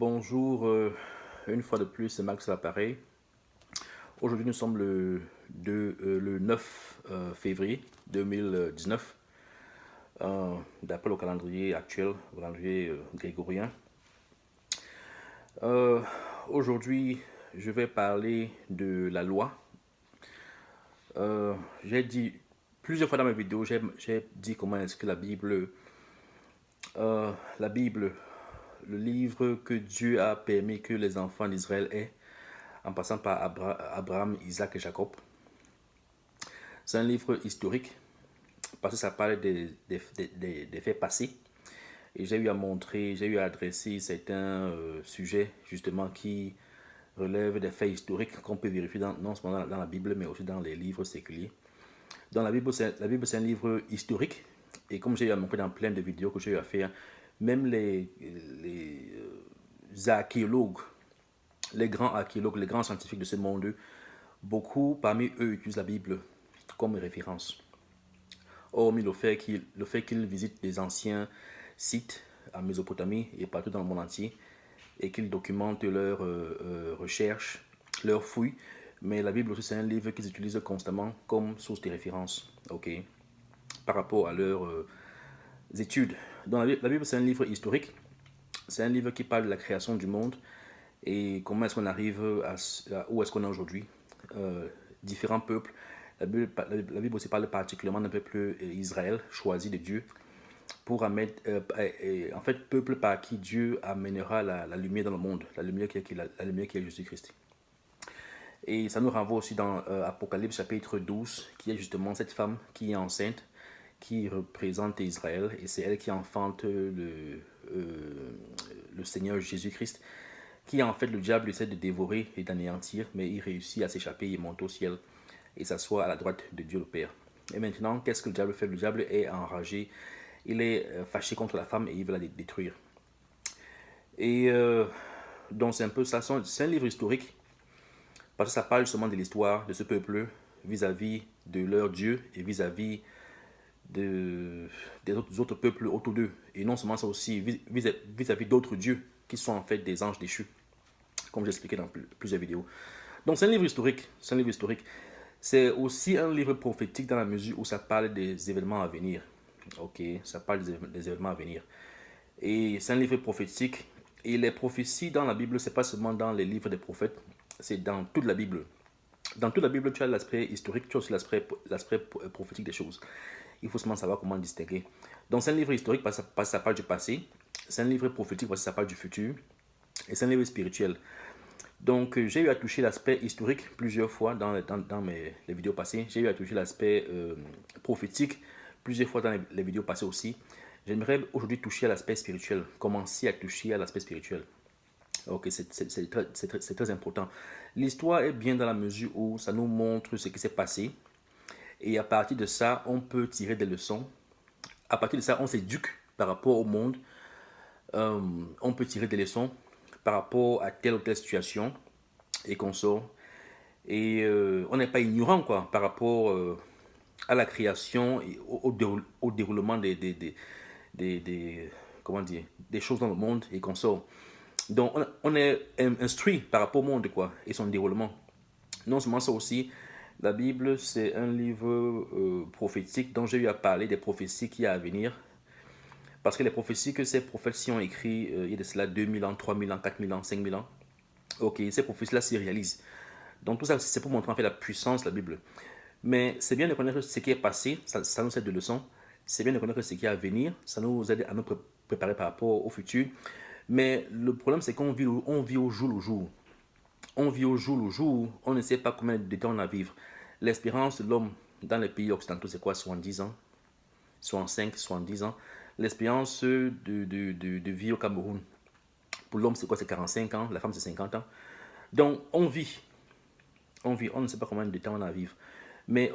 Bonjour, une fois de plus, c'est Max à l'appareil. Aujourd'hui, nous sommes le 9 février 2019, d'après le calendrier actuel, le calendrier grégorien. Euh, Aujourd'hui, je vais parler de la loi. J'ai dit plusieurs fois dans mes vidéos, j'ai dit comment est-ce que la Bible, le livre que Dieu a permis que les enfants d'Israël aient, en passant par Abraham, Isaac et Jacob. C'est un livre historique parce que ça parle des faits passés. Et j'ai eu à montrer, j'ai eu à adresser certains sujets justement qui relèvent des faits historiques qu'on peut vérifier non seulement dans la Bible mais aussi dans les livres séculiers. Dans la Bible c'est un livre historique. Et comme j'ai eu à montrer dans plein de vidéos que j'ai eu à faire, même les archéologues, les grands archéologues, les grands scientifiques de ce monde, beaucoup parmi eux utilisent la Bible comme référence. Hormis le fait qu'ils visitent des anciens sites en Mésopotamie et partout dans le monde entier et qu'ils documentent leurs recherches, leurs fouilles. Mais la Bible aussi, c'est un livre qu'ils utilisent constamment comme source de référence, ok, par rapport à leurs études. Donc, la Bible, c'est un livre historique. C'est un livre qui parle de la création du monde et comment est-ce qu'on arrive où est-ce qu'on est aujourd'hui. Euh, Différents peuples. La Bible aussi parle particulièrement d'un peuple Israël, choisi de Dieu, pour amener, en fait, peuple par qui Dieu amènera la lumière dans le monde, la lumière qui est Jésus-Christ. Et ça nous renvoie aussi dans Apocalypse chapitre 12, qui est justement cette femme qui est enceinte, qui représente Israël, et c'est elle qui enfante le Seigneur Jésus-Christ, qui en fait le diable essaie de dévorer et d'anéantir, mais il réussit à s'échapper et monte au ciel et s'assoit à la droite de Dieu le Père. Et maintenant, qu'est-ce que le diable fait? Le diable est enragé, il est fâché contre la femme et il veut la détruire. Et donc c'est un peu ça, c'est un livre historique, parce que ça parle justement de l'histoire de ce peuple vis-à-vis de leur Dieu et vis-à-vis des autres peuples autour d'eux. Et non seulement ça aussi, vis-à-vis d'autres dieux qui sont en fait des anges déchus, comme j'ai expliqué dans plusieurs vidéos. Donc c'est un livre historique, c'est un livre historique. C'est aussi un livre prophétique dans la mesure où ça parle des événements à venir. Ok, ça parle des événements à venir. Et c'est un livre prophétique. Et les prophéties dans la Bible, c'est pas seulement dans les livres des prophètes, c'est dans toute la Bible. Dans toute la Bible, tu as l'aspect historique, tu as aussi l'aspect prophétique des choses. Il faut seulement savoir comment distinguer. Donc c'est un livre historique parce que ça parle du passé. C'est un livre prophétique parce que ça parle du futur. Et c'est un livre spirituel. Donc, j'ai eu à toucher l'aspect historique plusieurs fois dans les vidéos passées. J'ai eu à toucher l'aspect prophétique plusieurs fois dans les vidéos passées aussi. J'aimerais aujourd'hui toucher à l'aspect spirituel, commencer à toucher à l'aspect spirituel. Ok, c'est très important. L'histoire est bien dans la mesure où ça nous montre ce qui s'est passé. Et à partir de ça, on peut tirer des leçons. À partir de ça, on s'éduque par rapport au monde. Euh, on peut tirer des leçons par rapport à telle ou telle situation et qu'on sort. Et on n'est pas ignorant quoi, par rapport à la création et au déroulement des, comment dire, des choses dans le monde et qu'on sort. Donc on est instruit par rapport au monde quoi, et son déroulement. Non seulement ça aussi, la Bible c'est un livre prophétique dont j'ai eu à parler des prophéties qui y a à venir. Parce que les prophéties que ces prophètes-ci ont écrites il y a de cela 2000 ans, 3000 ans, 4000 ans, 5000 ans, ok, ces prophéties-là se réalisent. Donc tout ça, c'est pour montrer en fait la puissance de la Bible. Mais c'est bien de connaître ce qui est passé, ça nous aide de leçons. C'est bien de connaître ce qui est à venir, ça nous aide à nous préparer par rapport au futur. Mais le problème, c'est on vit au jour le jour. On vit au jour le jour, on ne sait pas combien de temps on a à vivre. L'espérance de l'homme dans les pays occidentaux, c'est quoi? 70 ans, 65, 70 ans. L'espérance de vie au Cameroun, pour l'homme, c'est quoi? C'est 45 ans, la femme, c'est 50 ans. Donc, on ne sait pas combien de temps on a à vivre. Mais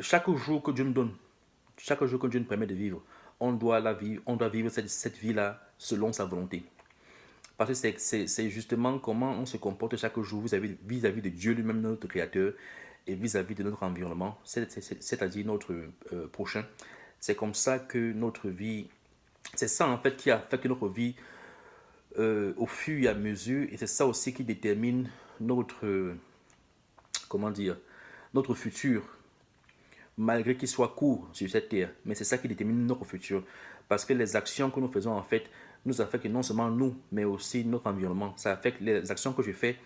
chaque jour que Dieu nous donne, chaque jour que Dieu nous permet de vivre, on doit vivre cette vie-là selon sa volonté. Parce que c'est justement comment on se comporte chaque jour vis-à-vis de Dieu lui-même, notre Créateur, et vis-à-vis de notre environnement, c'est-à-dire notre prochain. C'est comme ça que notre vie, c'est ça en fait qui a fait que notre vie au fur et à mesure, et c'est ça aussi qui détermine notre, comment dire, notre futur, malgré qu'il soit court sur cette terre. Mais c'est ça qui détermine notre futur. Parce que les actions que nous faisons, en fait, nous affectent non seulement nous, mais aussi notre environnement. Ça affecte les actions que je fais,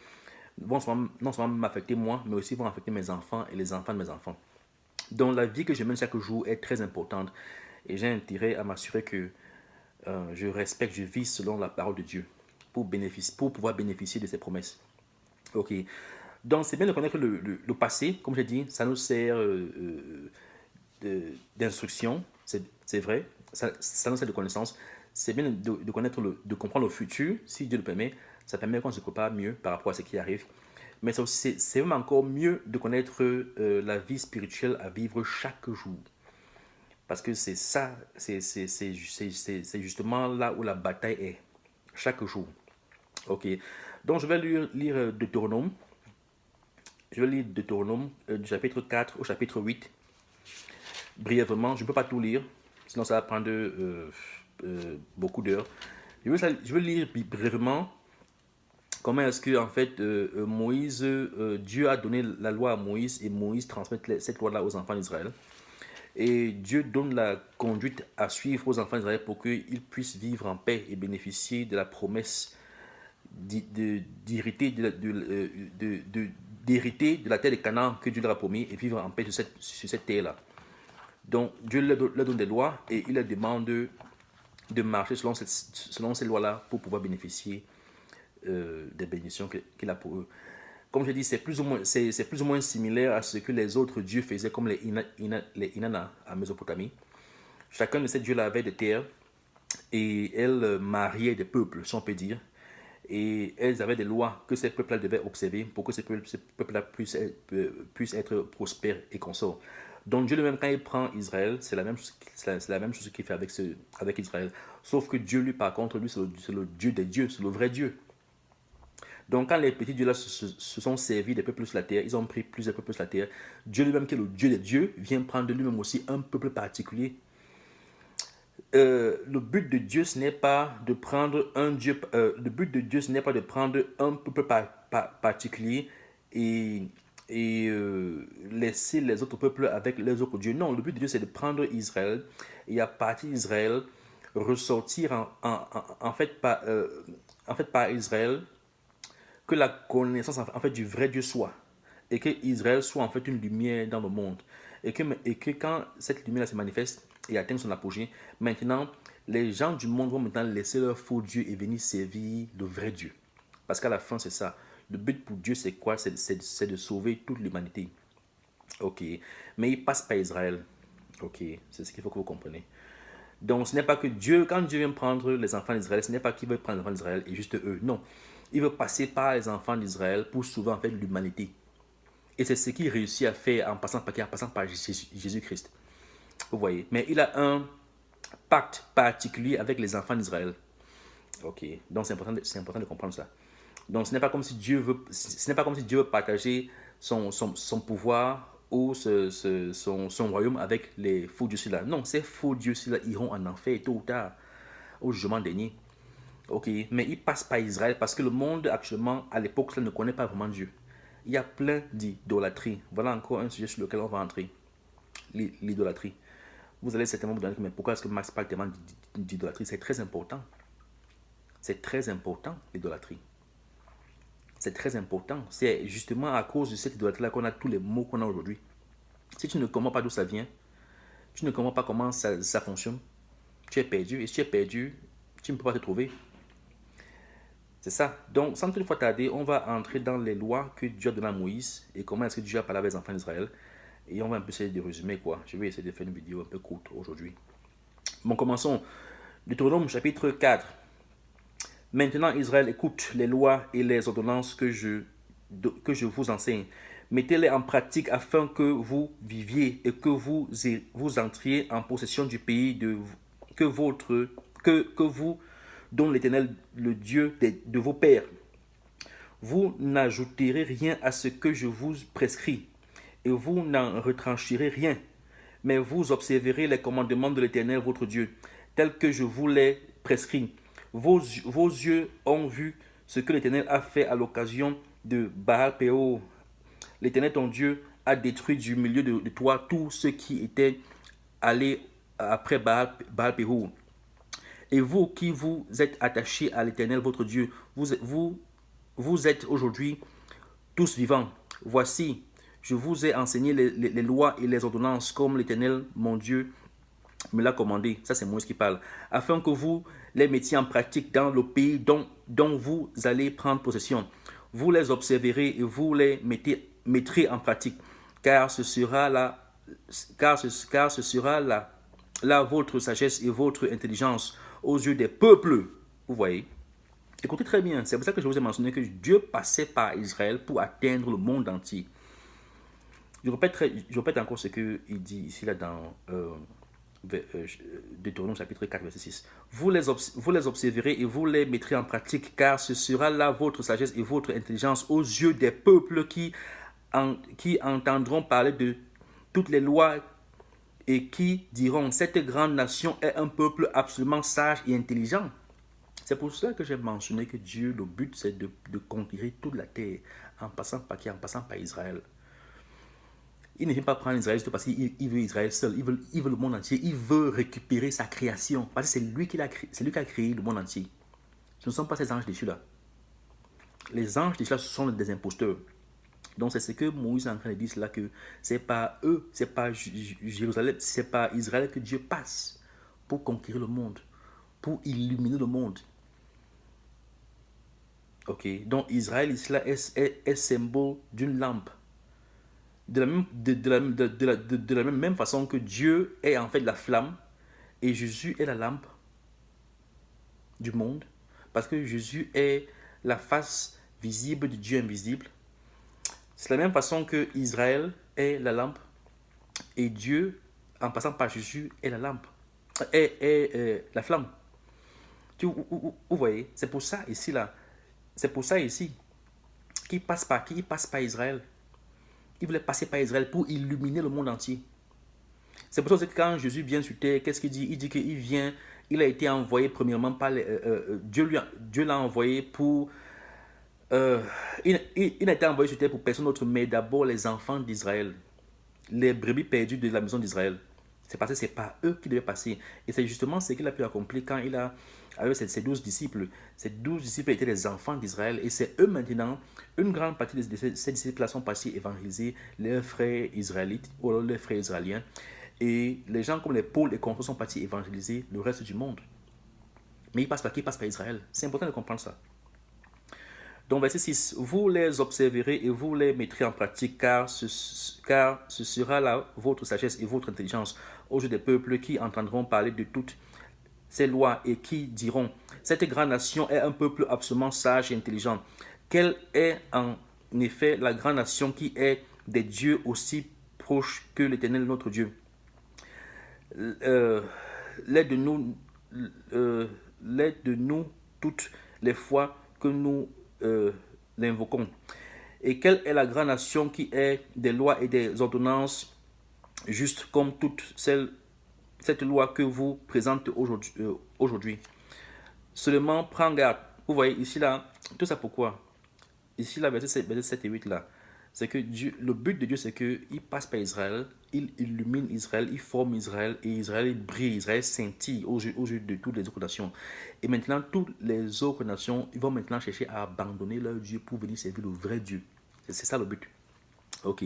vont non seulement m'affecter moi, mais aussi vont affecter mes enfants et les enfants de mes enfants. Donc la vie que je mène chaque jour est très importante. Et j'ai intérêt à m'assurer que je respecte, je vis selon la parole de Dieu pour pouvoir bénéficier de ses promesses. Ok. Donc c'est bien de connaître le passé, comme j'ai dit, ça nous sert d'instruction, c'est vrai, ça nous sert de connaissance. C'est bien de connaître, de comprendre le futur, si Dieu le permet, ça permet qu'on se prépare mieux par rapport à ce qui arrive. Mais c'est même encore mieux de connaître la vie spirituelle à vivre chaque jour. Parce que c'est ça, c'est justement là où la bataille est, chaque jour. Ok. Donc je vais lire Deutéronome. Je vais lire Deutéronome du chapitre 4 au chapitre 8. Brièvement, je ne peux pas tout lire, sinon ça va prendre beaucoup d'heures. Je vais lire brièvement comment est-ce que en fait Moïse, Dieu a donné la loi à Moïse et Moïse transmet cette loi-là aux enfants d'Israël. Et Dieu donne la conduite à suivre aux enfants d'Israël pour qu'ils puissent vivre en paix et bénéficier de la promesse d'hériter de la terre de Canaan que Dieu leur a promis et vivre en paix sur cette terre-là. Donc Dieu leur donne des lois et il leur demande de marcher selon ces lois-là pour pouvoir bénéficier des bénédictions qu'il a pour eux. Comme je dis, c'est plus ou moins similaire à ce que les autres dieux faisaient, comme les Inanna à Mésopotamie. Chacun de ces dieux-là avait des terres et elles mariaient des peuples, si on peut dire. Et elles avaient des lois que ces peuples-là devaient observer pour que ces peuples-là puissent être prospères et consorts. Donc Dieu lui-même, quand il prend Israël, c'est la même chose qu'il fait avec Israël. Sauf que Dieu, lui, par contre, lui, c'est le Dieu des dieux, c'est le vrai Dieu. Donc quand les petits dieux-là se sont servis des peuples sur la terre, ils ont pris plusieurs peuples sur la terre, Dieu lui-même, qui est le Dieu des dieux, vient prendre lui-même aussi un peuple particulier. Le but de Dieu, ce n'est pas de prendre un Dieu, le but de Dieu, ce n'est pas de prendre un peuple particulier et laisser les autres peuples avec les autres dieux. Non, le but de Dieu, c'est de prendre Israël et à partir d'Israël, ressortir en fait par Israël, que la connaissance en fait du vrai Dieu soit, et que Israël soit en fait une lumière dans le monde, et que quand cette lumière se manifeste et atteint son apogée, maintenant les gens du monde vont maintenant laisser leur faux Dieu et venir servir le vrai Dieu. Parce qu'à la fin, c'est ça. Le but pour Dieu, c'est quoi? C'est de sauver toute l'humanité. Ok. Mais il passe par Israël. Ok. C'est ce qu'il faut que vous compreniez. Donc, ce n'est pas que Dieu, quand Dieu vient prendre les enfants d'Israël, ce n'est pas qu'il veut prendre les enfants d'Israël et juste eux. Non. Il veut passer par les enfants d'Israël pour sauver en fait l'humanité. Et c'est ce qu'il réussit à faire en passant par Jésus-Christ. Vous voyez. Mais il a un pacte particulier avec les enfants d'Israël. Ok. Donc, c'est important de comprendre ça. Donc, ce n'est pas comme si Dieu veut partager son pouvoir ou son royaume avec les faux dieux-là. Non, ces faux dieux-là iront en enfer tôt ou tard, au jugement dernier. Ok, mais il passe par Israël parce que le monde actuellement, à l'époque, ne connaît pas vraiment Dieu. Il y a plein d'idolâtries. Voilà encore un sujet sur lequel on va entrer. L'idolâtrie. Vous allez certainement vous demander, mais pourquoi est-ce que Max parle tellement d'idolâtrie? C'est très important. C'est très important, l'idolâtrie. C'est très important. C'est justement à cause de cette idolâtrie-là qu'on a tous les maux qu'on a aujourd'hui. Si tu ne comprends pas d'où ça vient, tu ne comprends pas comment ça fonctionne, tu es perdu. Et si tu es perdu, tu ne peux pas te trouver. C'est ça. Donc, sans toutefois tarder, on va entrer dans les lois que Dieu a données à Moïse et comment est-ce que Dieu a parlé avec les enfants d'Israël. Et on va un peu essayer de résumer quoi. Je vais essayer de faire une vidéo un peu courte aujourd'hui. Bon, commençons. Deutéronome chapitre 4. Maintenant, Israël, écoute les lois et les ordonnances que je vous enseigne. Mettez-les en pratique afin que vous viviez et que vous entriez en possession du pays que vous dont l'Éternel, le Dieu de vos pères. Vous n'ajouterez rien à ce que je vous prescris, et vous n'en retrancherez rien, mais vous observerez les commandements de l'Éternel votre Dieu, tels que je vous les prescris. Vos yeux ont vu ce que l'Éternel a fait à l'occasion de Baal Péor. L'Éternel ton Dieu a détruit du milieu de toi tous ceux qui étaient allés après Baal Péor. Et vous qui vous êtes attachés à l'Éternel votre Dieu, vous êtes aujourd'hui tous vivants. Voici, je vous ai enseigné les lois et les ordonnances comme l'Éternel mon Dieu me l'a commandé. Ça, c'est Moïse qui parle. Afin que vous les mettiez en pratique dans le pays dont vous allez prendre possession. Vous les observerez et vous les mettrez en pratique. Car ce sera là votre sagesse et votre intelligence aux yeux des peuples. Vous voyez? Écoutez très bien, c'est pour ça que je vous ai mentionné que Dieu passait par Israël pour atteindre le monde entier. Je répète encore ce qu'il dit ici là dans Deutéronome chapitre 4, verset 6. Vous les observerez et vous les mettrez en pratique, car ce sera là votre sagesse et votre intelligence aux yeux des peuples qui entendront parler de toutes les lois et qui diront, cette grande nation est un peuple absolument sage et intelligent. C'est pour cela que j'ai mentionné que Dieu, le but, c'est de conquérir toute la terre en passant par qui? En passant par Israël. Il ne vient pas prendre Israël parce qu'il veut Israël seul. Il veut le monde entier. Il veut récupérer sa création. Parce que c'est lui qui a créé le monde entier. Ce ne sont pas ces anges déchus-là. Les anges déchus-là, ce sont des imposteurs. Donc c'est ce que Moïse est en train de dire là, que c'est pas eux, c'est pas Jérusalem, c'est pas Israël que Dieu passe pour conquérir le monde, pour illuminer le monde. Ok, donc Israël ici là est symbole d'une lampe. De la même façon que Dieu est en fait la flamme et Jésus est la lampe du monde, parce que Jésus est la face visible du Dieu invisible. C'est la même façon que Israël est la lampe et Dieu, en passant par Jésus, est la lampe, est la flamme. Vous voyez, c'est pour ça ici là, c'est pour ça ici qu'il passe par qui? Il passe par Israël. Il voulait passer par Israël pour illuminer le monde entier. C'est pour ça que quand Jésus vient sur terre, qu'est-ce qu'il dit? Il dit qu'il vient, il a été envoyé premièrement par Dieu l'a envoyé pour... il n'a été envoyé sur terre pour personne d'autre, mais d'abord les enfants d'Israël, les brebis perdues de la maison d'Israël. C'est parce que c'est par eux qu'il devait passer. Et c'est justement ce qu'il a pu accomplir quand il a avec ses 12 disciples. Ces 12 disciples étaient les enfants d'Israël. Et c'est eux maintenant, une grande partie de ces disciples-là sont partis évangéliser leurs frères israélites ou leurs frères israéliens. Et les gens comme les Paul et Constance sont partis évangéliser le reste du monde. Mais ils passent par qui? Ils passent par Israël. C'est important de comprendre ça. Donc verset 6, vous les observerez et vous les mettrez en pratique, car ce sera là votre sagesse et votre intelligence aux yeux des peuples qui entendront parler de toutes ces lois et qui diront, cette grande nation est un peuple absolument sage et intelligent. Quelle est en effet la grande nation qui est des dieux aussi proches que l'Éternel notre Dieu? L'aide de nous toutes les fois que nous l'invoquons. Et quelle est la grande nation qui est des lois et des ordonnances justes comme toute cette loi que vous présentez aujourd'hui. Seulement prends garde. Vous voyez ici là, tout ça pourquoi? Ici là, verset 7 et 8 là, c'est que Dieu, le but de Dieu c'est qu'il passe par Israël, il illumine Israël, il forme Israël et Israël brille, Israël scintille aux yeux de toutes les autres nations. Et maintenant, toutes les autres nations, ils vont maintenant chercher à abandonner leur Dieu pour venir servir le vrai Dieu. C'est ça le but. Ok.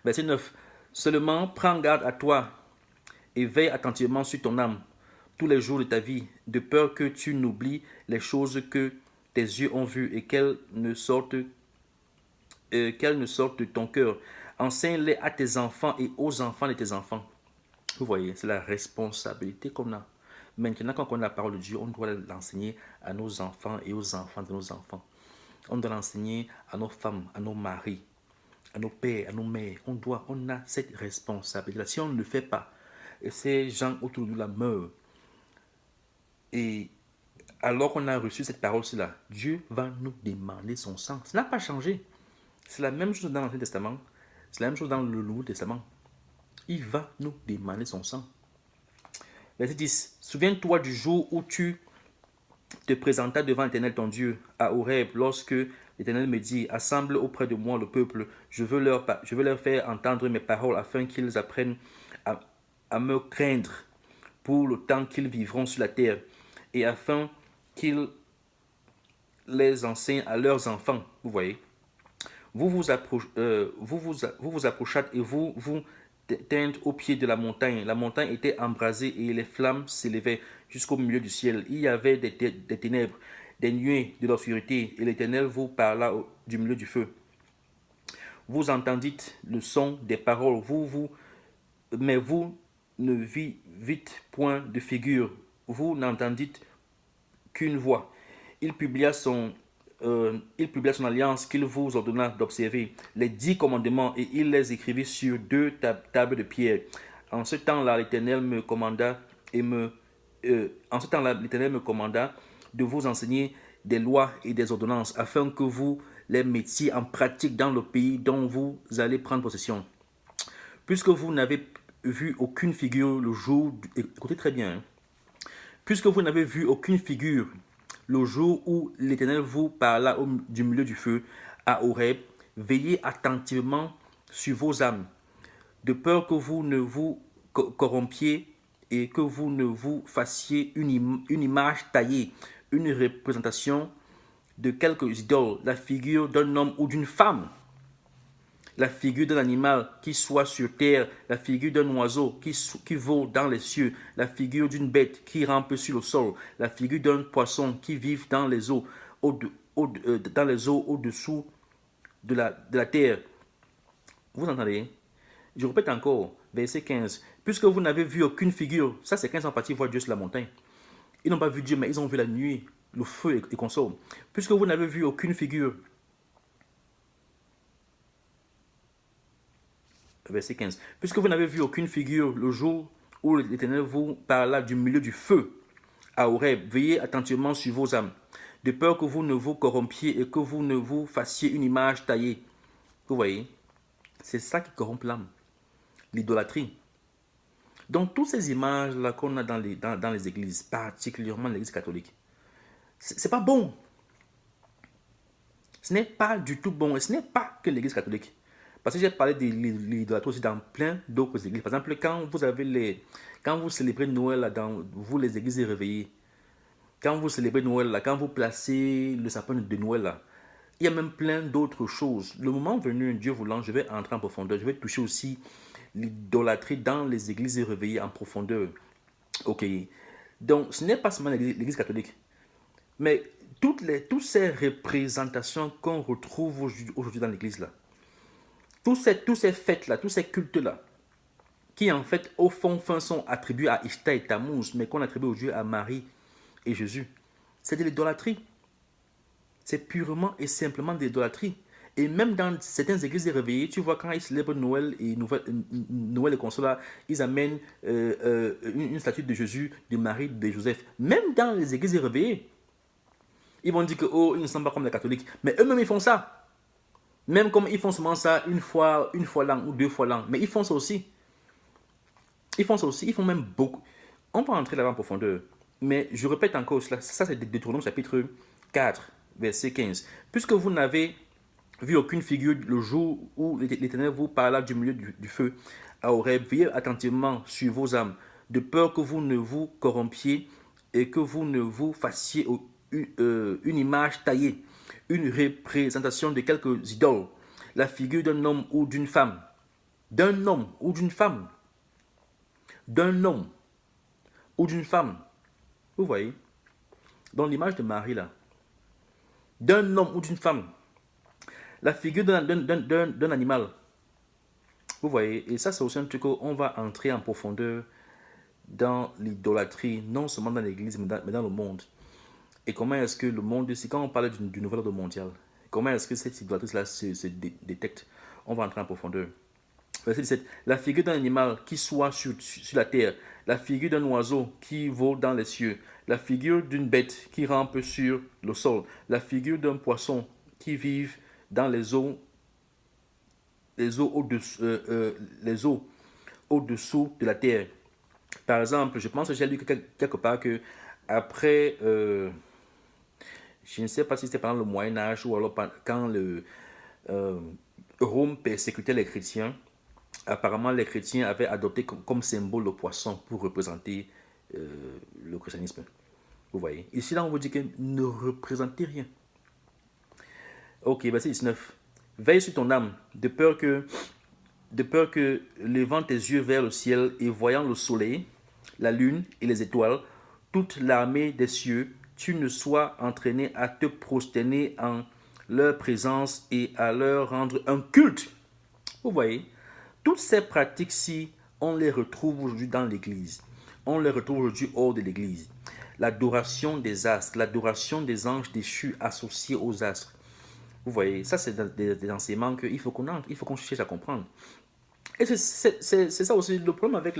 Verset 9. Seulement prends garde à toi et veille attentivement sur ton âme tous les jours de ta vie, de peur que tu n'oublies les choses que tes yeux ont vues et qu'elles ne sortent de ton cœur. Enseigne-les à tes enfants et aux enfants de tes enfants. Vous voyez, c'est la responsabilité qu'on a. Maintenant, quand on a la parole de Dieu, on doit l'enseigner à nos enfants et aux enfants de nos enfants. On doit l'enseigner à nos femmes, à nos maris, à nos pères, à nos mères. On a cette responsabilité. Si on ne le fait pas, et ces gens autour de nous la meurent. Et alors qu'on a reçu cette parole-là, Dieu va nous demander son sang. Ça n'a pas changé. C'est la même chose dans l'Ancien Testament. C'est la même chose dans le Nouveau Testament. Il va nous demander son sang. Verset 10. Souviens-toi du jour où tu te présenta devant l'Éternel ton Dieu à Horeb, lorsque l'Éternel me dit, assemble auprès de moi le peuple, je veux leur faire entendre mes paroles afin qu'ils apprennent à, à me craindre pour le temps qu'ils vivront sur la terre et afin qu'ils les enseignent à leurs enfants. Vous voyez, vous vous approchâtes et vous tîntes au pied de la montagne. La montagne était embrasée et les flammes s'élevaient jusqu'au milieu du ciel. Il y avait des ténèbres, des nuées, de l'obscurité, et l'Éternel vous parla du milieu du feu. Vous entendîtes le son des paroles, mais vous ne vîtes point de figure, vous n'entendîtes qu'une voix. Il publia son alliance qu'il vous ordonna d'observer, les 10 commandements, et il les écrivit sur 2 tables de pierre. En ce temps-là, l'Éternel me commanda de vous enseigner des lois et des ordonnances, afin que vous les mettiez en pratique dans le pays dont vous allez prendre possession. Puisque vous n'avez vu aucune figure le jour, écoutez très bien, hein, puisque vous n'avez vu aucune figure le jour où l'Éternel vous parla du milieu du feu à Horeb, veillez attentivement sur vos âmes, de peur que vous ne vous corrompiez et que vous ne vous fassiez une image taillée, une représentation de quelques idoles, la figure d'un homme ou d'une femme, la figure d'un animal qui soit sur terre, la figure d'un oiseau qui vole dans les cieux, la figure d'une bête qui rampe sur le sol, la figure d'un poisson qui vit dans les eaux, au-dessous de la terre. Vous entendez? Je répète encore, verset 15. Puisque vous n'avez vu aucune figure, ça c'est quand ils sont partis voir Dieu sur la montagne. Ils n'ont pas vu Dieu, mais ils ont vu la nuit, le feu et consort. Puisque vous n'avez vu aucune figure, verset 15. Puisque vous n'avez vu aucune figure le jour où l'Éternel vous parla du milieu du feu à Horeb, veillez attentivement sur vos âmes, de peur que vous ne vous corrompiez et que vous ne vous fassiez une image taillée. Vous voyez, c'est ça qui corrompt l'âme, l'idolâtrie. Donc, toutes ces images-là qu'on a dans les églises, particulièrement l'église catholique, c'est pas bon. Ce n'est pas du tout bon. Et ce n'est pas que l'église catholique. Parce que j'ai parlé de l'idolâtrie aussi dans plein d'autres églises. Par exemple, quand vous célébrez Noël, là, dans vous les églises réveillées, quand vous célébrez Noël, là, quand vous placez le sapin de Noël, là, il y a même plein d'autres choses. Le moment venu, Dieu voulant, je vais entrer en profondeur. Je vais toucher aussi l'idolâtrie dans les églises réveillées en profondeur. Ok. Donc, ce n'est pas seulement l'église catholique. Mais toutes ces représentations qu'on retrouve aujourd'hui dans l'église, là, tous ces fêtes-là, tous ces cultes-là, qui en fait, au fond, sont attribués à Ishtar et Tammuz, mais qu'on attribue aujourd'hui à Marie et Jésus, c'est de l'idolâtrie. C'est purement et simplement de l'idolâtrie. Et même dans certaines églises réveillées, tu vois, quand ils célèbrent Noël et consolat, ils amènent une statue de Jésus, de Marie, de Joseph. Même dans les églises réveillées, ils vont dire que oh, ils ne sont pas comme les catholiques. Mais eux-mêmes, ils font ça. Même comme ils font seulement ça une fois l'an ou 2 fois l'an. Mais ils font ça aussi. Ils font ça aussi. Ils font même beaucoup. On va entrer là-bas en profondeur. Mais je répète encore cela. Ça, c'est Deutéronome chapitre 4, verset 15. Puisque vous n'avez vu aucune figure le jour où l'Éternel vous parla du milieu du feu à Horeb, veillez attentivement sur vos âmes, de peur que vous ne vous corrompiez et que vous ne vous fassiez une image taillée, une représentation de quelques idoles, la figure d'un homme ou d'une femme, d'un homme ou d'une femme, d'un homme ou d'une femme. Vous voyez, dans l'image de Marie là, d'un homme ou d'une femme, la figure d'un animal. Vous voyez, et ça c'est aussi un truc qu'on va entrer en profondeur dans l'idolâtrie, non seulement dans l'église, mais dans le monde. Et comment est-ce que le monde, c'est quand on parle du nouvel ordre mondial, comment est-ce que cette idolâtrie-là se détecte? On va entrer en profondeur. Verset 17. La figure d'un animal qui soit sur la terre, la figure d'un oiseau qui vole dans les cieux, la figure d'une bête qui rampe sur le sol, la figure d'un poisson qui vit dans les eaux au-dessous de la terre. Par exemple, je pense que j'ai lu quelque part que après Je ne sais pas si c'était pendant le Moyen-Âge ou alors quand Rome persécutait les chrétiens. Apparemment, les chrétiens avaient adopté comme symbole le poisson pour représenter le christianisme. Vous voyez. Ici, là, on vous dit que ne représentez rien. Ok, verset 19. Veille sur ton âme, de peur que, levant tes yeux vers le ciel et voyant le soleil, la lune et les étoiles, toute l'armée des cieux, tu ne sois entraîné à te prosterner en leur présence et à leur rendre un culte. Vous voyez, toutes ces pratiques-ci, on les retrouve aujourd'hui dans l'Église. On les retrouve aujourd'hui hors de l'Église. L'adoration des astres, l'adoration des anges déchus associés aux astres. Vous voyez, ça c'est des enseignements qu'il faut qu'on entre, il faut qu'on cherche à comprendre. Et c'est ça aussi, le problème avec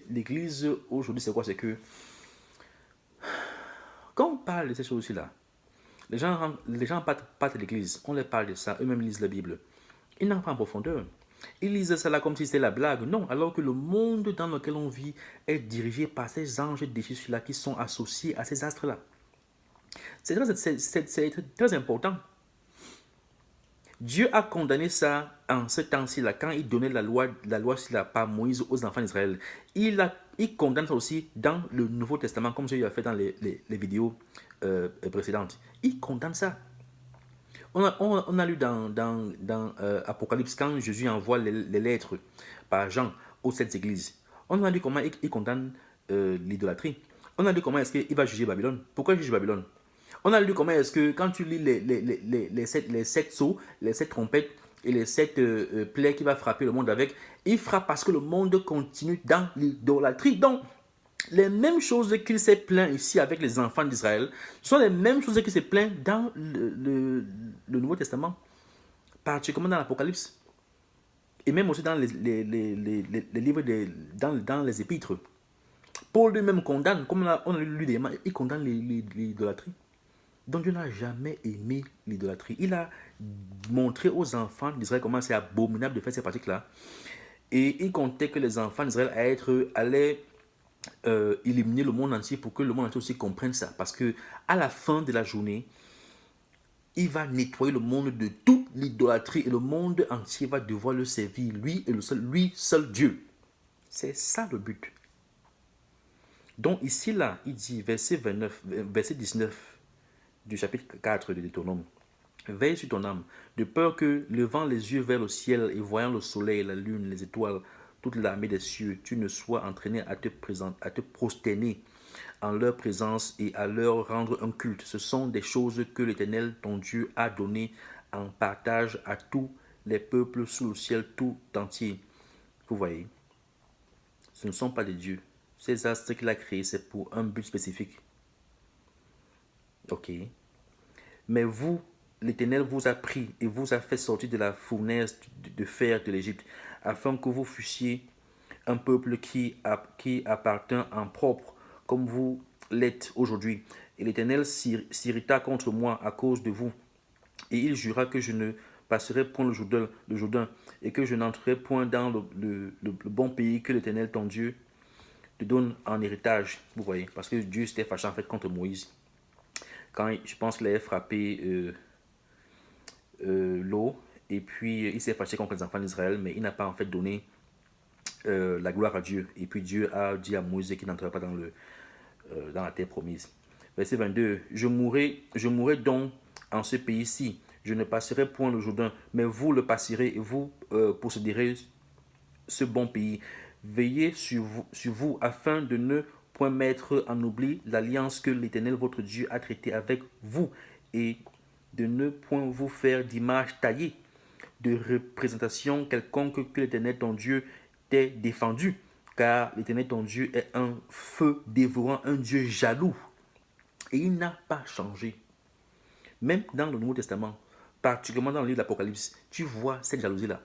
l'Église aujourd'hui, c'est quoi? C'est que quand on parle de ces choses-là, les gens partent de l'Église, on leur parle de ça, eux-mêmes lisent la Bible. Ils n'entrent pas en profondeur. Ils lisent ça là comme si c'était la blague. Non, alors que le monde dans lequel on vit est dirigé par ces anges déchus-là qui sont associés à ces astres-là. C'est très important. Dieu a condamné ça en ce temps-ci là, quand il donnait la loi par Moïse aux enfants d'Israël. Il condamne ça aussi dans le Nouveau Testament, comme je l'ai fait dans les vidéos précédentes. Il condamne ça. On a lu dans Apocalypse, quand Jésus envoie les lettres par Jean aux 7 églises. On a lu comment il condamne l'idolâtrie. On a lu comment est-ce qu'il va juger Babylone. Pourquoi il juge Babylone? On a lu comment est-ce que quand tu lis les 7 sceaux, les 7 trompettes et les 7 plaies qu'il va frapper le monde avec, il frappe parce que le monde continue dans l'idolâtrie. Donc, les mêmes choses qu'il s'est plaint ici avec les enfants d'Israël sont les mêmes choses qu'il s'est plaint dans le Nouveau Testament, particulièrement dans l'Apocalypse. Et même aussi dans les livres, dans les épîtres. Paul lui-même condamne, comme on a lu des il condamne l'idolâtrie. Donc Dieu n'a jamais aimé l'idolâtrie. Il a montré aux enfants d'Israël comment c'est abominable de faire ces pratiques-là. Et il comptait que les enfants d'Israël allaient éliminer le monde entier pour que le monde entier aussi comprenne ça. Parce que à la fin de la journée, il va nettoyer le monde de toute l'idolâtrie et le monde entier va devoir le servir, lui et lui seul Dieu. C'est ça le but. Donc ici, là, il dit, verset 19 du chapitre 4 de Deutéronome. Veille sur ton âme, de peur que, levant les yeux vers le ciel et voyant le soleil, la lune, les étoiles, toute l'armée des cieux, tu ne sois entraîné à te prosterner en leur présence et à leur rendre un culte. Ce sont des choses que l'Éternel, ton Dieu, a données en partage à tous les peuples sous le ciel tout entier. Vous voyez, ce ne sont pas des dieux. Ces astres qu'il a créés, c'est pour un but spécifique. Ok. Mais vous, l'Éternel vous a pris et vous a fait sortir de la fournaise de fer de l'Égypte, afin que vous fussiez un peuple qui appartient en propre, comme vous l'êtes aujourd'hui. Et l'Éternel s'irrita contre moi à cause de vous. Et il jura que je ne passerai point le Jourdain et que je n'entrerai point dans le bon pays que l'Éternel, ton Dieu, te donne en héritage. Vous voyez, parce que Dieu s'était fâché en fait contre Moïse. Quand je pense qu'il avait frappé l'eau, et puis il s'est fâché contre les enfants d'Israël, mais il n'a pas en fait donné la gloire à Dieu. Et puis Dieu a dit à Moïse qu'il n'entrerait pas dans la terre promise. Verset 22. Je mourrai donc en ce pays-ci. Je ne passerai point le Jourdain, mais vous le passerez et vous posséderez ce bon pays. Veillez sur vous afin de ne point mettre en oubli l'alliance que l'Éternel votre Dieu a traitée avec vous et de ne point vous faire d'image taillée, de représentation quelconque que l'Éternel ton Dieu t'ait défendu, car l'Éternel ton Dieu est un feu dévorant, un Dieu jaloux. Et il n'a pas changé. Même dans le Nouveau Testament, particulièrement dans le livre de l'Apocalypse, tu vois cette jalousie-là.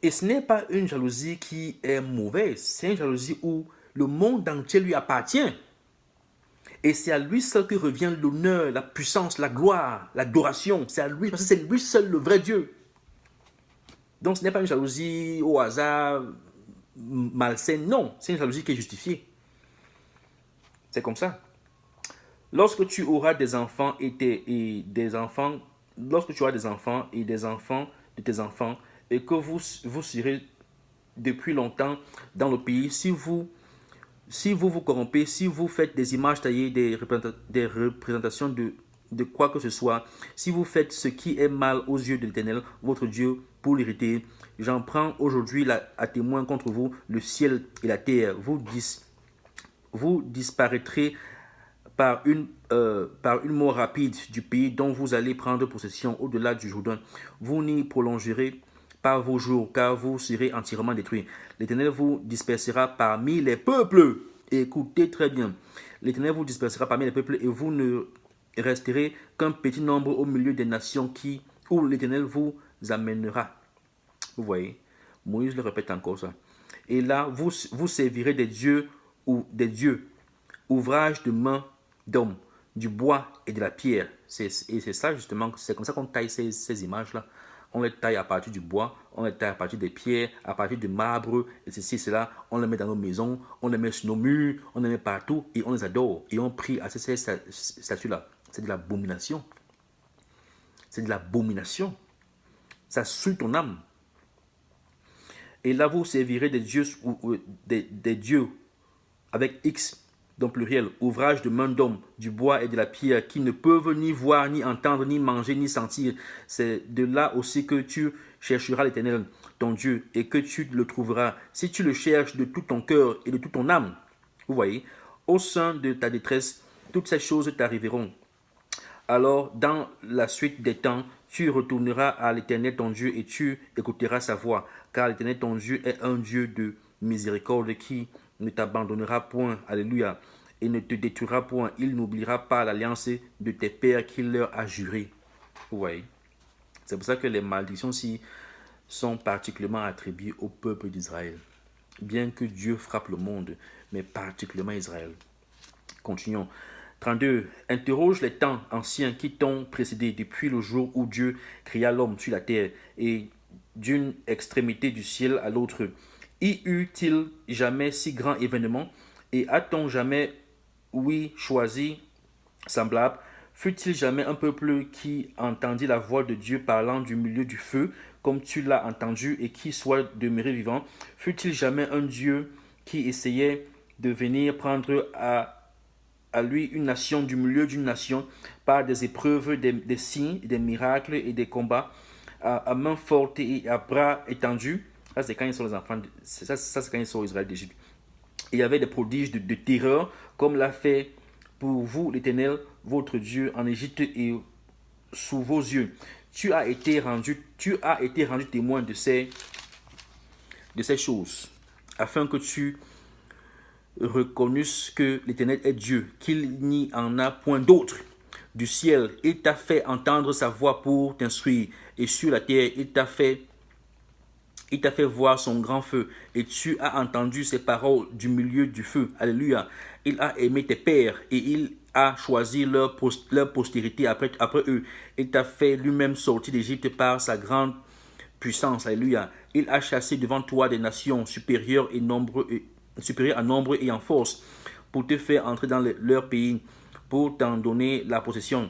Et ce n'est pas une jalousie qui est mauvaise, c'est une jalousie où le monde entier lui appartient. Et c'est à lui seul que revient l'honneur, la puissance, la gloire, l'adoration. C'est à lui, parce que c'est lui seul le vrai Dieu. Donc ce n'est pas une jalousie au hasard, malsaine, non. C'est une jalousie qui est justifiée. C'est comme ça. Lorsque tu auras des enfants et des enfants, lorsque tu auras des enfants et des enfants de tes enfants, et que vous serez depuis longtemps dans le pays, si vous vous corrompez, si vous faites des images taillées, des représentations de quoi que ce soit, si vous faites ce qui est mal aux yeux de l'Éternel, votre Dieu, pour l'hériter, j'en prends aujourd'hui à témoin contre vous le ciel et la terre. Vous disparaîtrez par une mort rapide du pays dont vous allez prendre possession au-delà du Jourdain. Vous n'y prolongerez pas vos jours, car vous serez entièrement détruits. L'Éternel vous dispersera parmi les peuples. Écoutez très bien. L'Éternel vous dispersera parmi les peuples et vous ne resterez qu'un petit nombre au milieu des nations où l'Éternel vous amènera. Vous voyez, Moïse le répète encore ça. Et là, vous servirez des dieux ouvrage de main d'homme, du bois et de la pierre. Et c'est ça justement, c'est comme ça qu'on taille ces images-là. On les taille à partir du bois, on les taille à partir des pierres, à partir du marbre, et ceci, cela. On les met dans nos maisons, on les met sur nos murs, on les met partout et on les adore. Et on prie à ces statues-là. C'est de l'abomination. C'est de l'abomination. Ça souille ton âme. Et là, vous servirez des dieux avec X, donc pluriel, ouvrage de main d'homme, du bois et de la pierre, qui ne peuvent ni voir, ni entendre, ni manger, ni sentir. C'est de là aussi que tu chercheras l'Éternel, ton Dieu, et que tu le trouveras, si tu le cherches de tout ton cœur et de toute ton âme. Vous voyez, au sein de ta détresse, toutes ces choses t'arriveront. Alors, dans la suite des temps, tu retourneras à l'Éternel ton Dieu et tu écouteras sa voix, car l'Éternel ton Dieu est un Dieu de miséricorde qui ne t'abandonnera point, alléluia, et ne te détruira point. Il n'oubliera pas l'alliance de tes pères qu'il leur a juré. Vous voyez, c'est pour ça que les malédictions-ci sont particulièrement attribuées au peuple d'Israël. Bien que Dieu frappe le monde, mais particulièrement Israël. Continuons. 32. Interroge les temps anciens qui t'ont précédé depuis le jour où Dieu créa l'homme sur la terre et d'une extrémité du ciel à l'autre. Y eut-il jamais si grand événement et a-t-on jamais, oui, choisi semblable? Fut-il jamais un peuple qui entendit la voix de Dieu parlant du milieu du feu, comme tu l'as entendu, et qui soit demeuré vivant? Fut-il jamais un Dieu qui essayait de venir prendre à lui une nation du milieu d'une nation par des épreuves, des signes, des miracles et des combats à main forte et à bras étendus? Ça, c'est quand ils sont les enfants, ça c'est quand ils sont Israël d'Égypte. Il y avait des prodiges de terreur, comme l'a fait pour vous l'Éternel, votre Dieu, en Égypte et sous vos yeux. Tu as été rendu témoin de ces choses, afin que tu reconnusses que l'Éternel est Dieu, qu'il n'y en a point d'autre. Du ciel, il t'a fait entendre sa voix pour t'instruire, et sur la terre, il t'a fait voir son grand feu, et tu as entendu ses paroles du milieu du feu. Alléluia. Il a aimé tes pères, et il a choisi leur postérité après eux. Il t'a fait lui-même sortir d'Égypte par sa grande puissance. Alléluia. Il a chassé devant toi des nations supérieures en nombre et en force, pour te faire entrer dans leur pays, pour t'en donner la possession.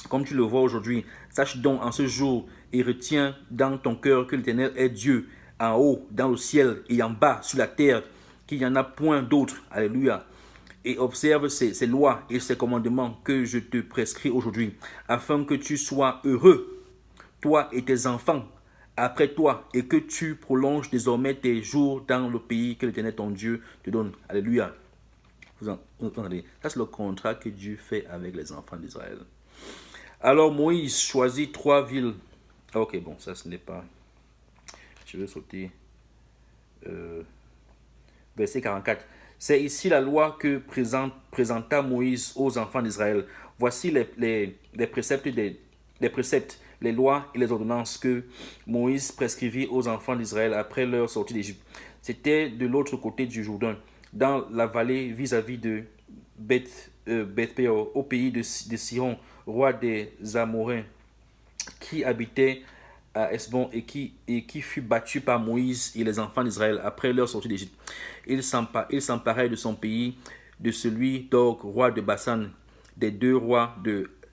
Comme tu le vois aujourd'hui, sache donc en ce jour et retiens dans ton cœur que l'Éternel est Dieu, en haut, dans le ciel, et en bas, sur la terre, qu'il n'y en a point d'autre. Alléluia. Et observe ces lois et ces commandements que je te prescris aujourd'hui, afin que tu sois heureux, toi et tes enfants, après toi, et que tu prolonges désormais tes jours dans le pays que l'Éternel ton Dieu te donne. Alléluia. Vous entendez? Ça, c'est le contrat que Dieu fait avec les enfants d'Israël. Alors Moïse choisit 3 villes. Ok, bon, ça ce n'est pas... Je vais sauter. Verset 44. C'est ici la loi que présenta Moïse aux enfants d'Israël. Voici les préceptes, les lois et les ordonnances que Moïse prescrivit aux enfants d'Israël après leur sortie d'Égypte. C'était de l'autre côté du Jourdain, dans la vallée vis-à-vis de Beth-Péor, au pays de Sihon, roi des Amoréens, qui habitait à Hesbon et qui fut battu par Moïse et les enfants d'Israël après leur sortie d'Égypte. Il s'emparait de son pays, de celui d'Og, roi de Bassan, des deux rois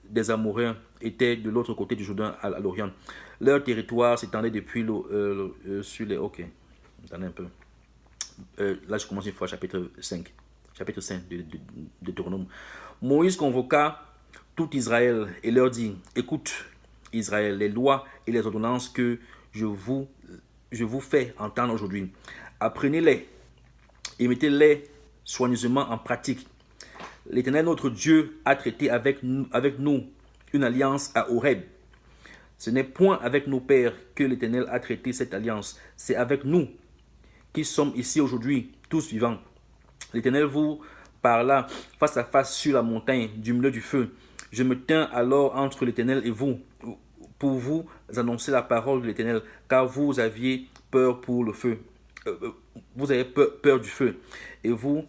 des Amoréens étaient de l'autre côté du Jourdain à l'Orient. Leur territoire s'étendait depuis sur les... Ok, attendez un peu. Là, je commence une fois, chapitre 5. Chapitre 5 de Deutéronome. Moïse convoqua tout Israël et leur dit, écoute, Israël, les lois et les ordonnances que je vous fais entendre aujourd'hui. Apprenez-les et mettez-les soigneusement en pratique. L'Éternel, notre Dieu, a traité avec nous une alliance à Horeb. Ce n'est point avec nos pères que l'Éternel a traité cette alliance, c'est avec nous qui sommes ici aujourd'hui, tous vivants. L'Éternel vous parla face à face sur la montagne du milieu du feu. Je me tins alors entre l'Éternel et vous, pour vous annoncer la parole de l'Éternel, car vous aviez peur pour le feu. Vous avez peur du feu, et vous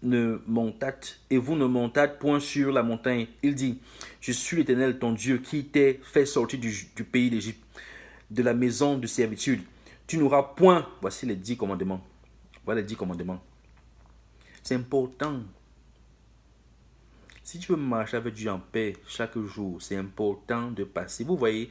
ne montâtes point sur la montagne. Il dit, je suis l'Éternel ton Dieu qui t'ai fait sortir du pays d'Égypte, de la maison de servitude. Tu n'auras point, voici les 10 commandements. Voilà les 10 commandements. C'est important. Si tu veux marcher avec Dieu en paix chaque jour, c'est important de passer. Vous voyez,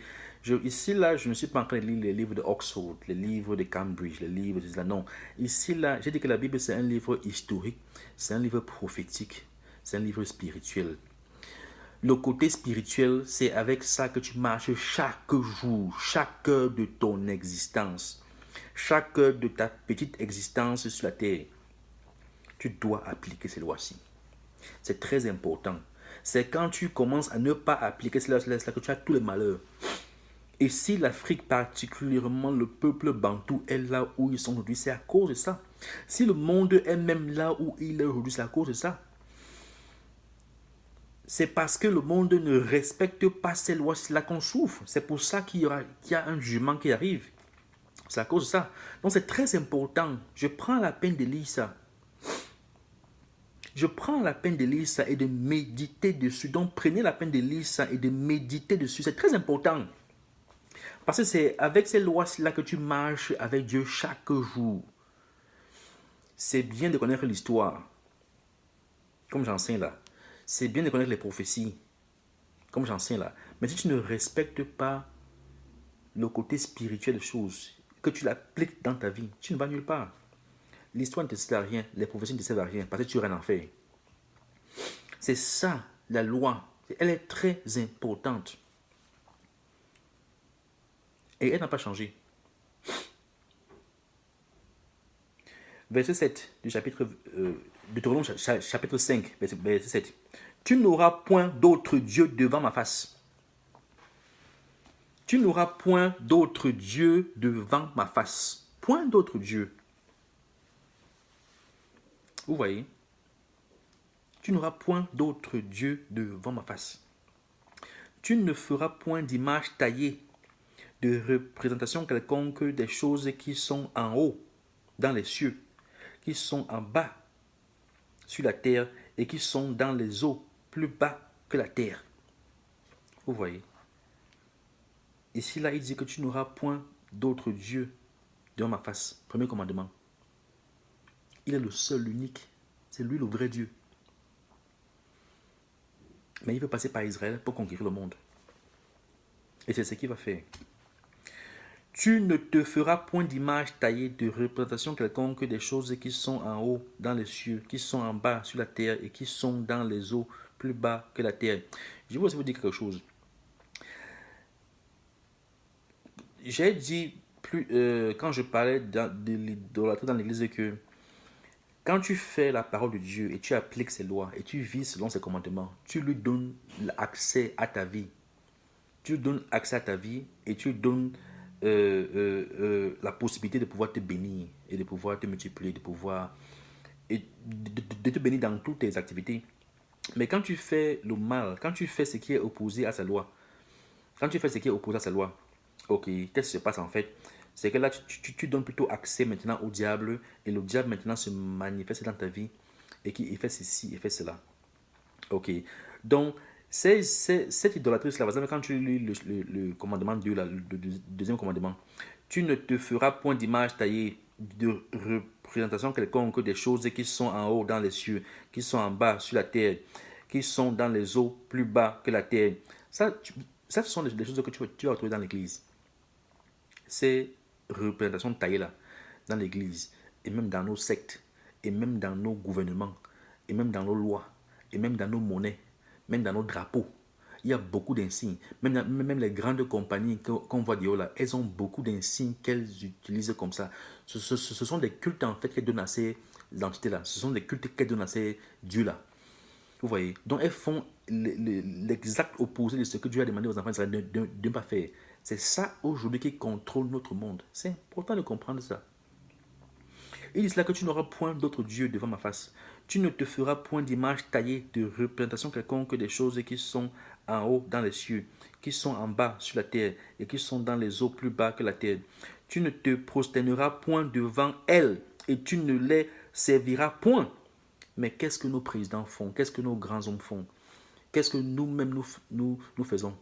ici, là, je ne suis pas en train de lire les livres de Oxford, les livres de Cambridge, les livres de cela. Non. Ici, là, j'ai dit que la Bible, c'est un livre historique, c'est un livre prophétique, c'est un livre spirituel. Le côté spirituel, c'est avec ça que tu marches chaque jour, chaque heure de ton existence, chaque heure de ta petite existence sur la terre. Tu dois appliquer ces lois-ci. C'est très important. C'est quand tu commences à ne pas appliquer cela que tu as tous les malheurs. Et si l'Afrique, particulièrement le peuple bantou, est là où ils sont aujourd'hui, c'est à cause de ça. Si le monde est même là où il est aujourd'hui, c'est à cause de ça. C'est parce que le monde ne respecte pas ces lois-là qu'on souffre. C'est pour ça qu'il y a un jugement qui arrive. C'est à cause de ça. Donc c'est très important. Je prends la peine de lire ça. Je prends la peine de lire ça et de méditer dessus. Donc prenez la peine de lire ça et de méditer dessus. C'est très important. Parce que c'est avec ces lois-là que tu marches avec Dieu chaque jour. C'est bien de connaître l'histoire, comme j'enseigne là. C'est bien de connaître les prophéties, comme j'enseigne là. Mais si tu ne respectes pas le côté spirituel des choses, que tu l'appliques dans ta vie, tu ne vas nulle part. L'histoire ne te sert à rien, les prophéties ne te servent à rien, parce que tu auras un enfer. C'est ça, la loi. Elle est très importante. Et elle n'a pas changé. Verset 7 du chapitre Deutéronome chapitre 5, verset 7. Tu n'auras point d'autre Dieu devant ma face. Tu n'auras point d'autre Dieu devant ma face. Point d'autre Dieu. Vous voyez? Tu n'auras point d'autre Dieu devant ma face. Tu ne feras point d'image taillée, de représentation quelconque des choses qui sont en haut, dans les cieux, qui sont en bas, sur la terre, et qui sont dans les eaux, plus bas que la terre. Vous voyez? Ici, là, il dit que tu n'auras point d'autre Dieu devant ma face. Premier commandement. Il est le seul, l'unique. C'est lui le vrai Dieu. Mais il veut passer par Israël pour conquérir le monde. Et c'est ce qu'il va faire. Tu ne te feras point d'image taillée de représentation quelconque des choses qui sont en haut dans les cieux, qui sont en bas sur la terre et qui sont dans les eaux plus bas que la terre. Je vais aussi vous dire quelque chose. J'ai dit quand je parlais de l'idolâtrie dans l'église que quand tu fais la parole de Dieu et tu appliques ses lois et tu vis selon ses commandements, tu lui donnes accès à ta vie. Tu lui donnes accès à ta vie et tu lui donnes la possibilité de pouvoir te bénir et de pouvoir te multiplier, de pouvoir de te bénir dans toutes tes activités. Mais quand tu fais le mal, quand tu fais ce qui est opposé à sa loi, ok, qu'est-ce qui se passe en fait? C'est que là, tu donnes plutôt accès maintenant au diable et le diable maintenant se manifeste dans ta vie et il fait ceci, il fait cela. Ok, donc cette idolâtrie, par exemple, quand tu lis le commandement 2, le deuxième commandement, tu ne te feras point d'image taillée de représentation quelconque des choses qui sont en haut dans les cieux, qui sont en bas sur la terre, qui sont dans les eaux plus bas que la terre. Ça ce sont des choses que tu vas retrouver dans l'église. Ces représentations taillées là, dans l'église, et même dans nos sectes, et même dans nos gouvernements, et même dans nos lois, et même dans nos monnaies, même dans nos drapeaux. Il y a beaucoup d'insignes. Même les grandes compagnies qu'on voit dehors là, elles ont beaucoup d'insignes qu'elles utilisent comme ça. Ce sont des cultes en fait qu'elles donnent à ces entités-là. Ce sont des cultes qu'elles donnent à ces dieux-là. Vous voyez? Donc elles font l'exact opposé de ce que Dieu a demandé aux enfants d'Israël de ne pas faire. C'est ça aujourd'hui qui contrôle notre monde. C'est important de comprendre ça. Il dit cela que tu n'auras point d'autre Dieu devant ma face. Tu ne te feras point d'image taillée de représentation quelconque des choses qui sont en haut dans les cieux, qui sont en bas sur la terre et qui sont dans les eaux plus bas que la terre. Tu ne te prosterneras point devant elles et tu ne les serviras point. Mais qu'est-ce que nos présidents font? Qu'est-ce que nos grands hommes font? Qu'est-ce que nous-mêmes nous faisons?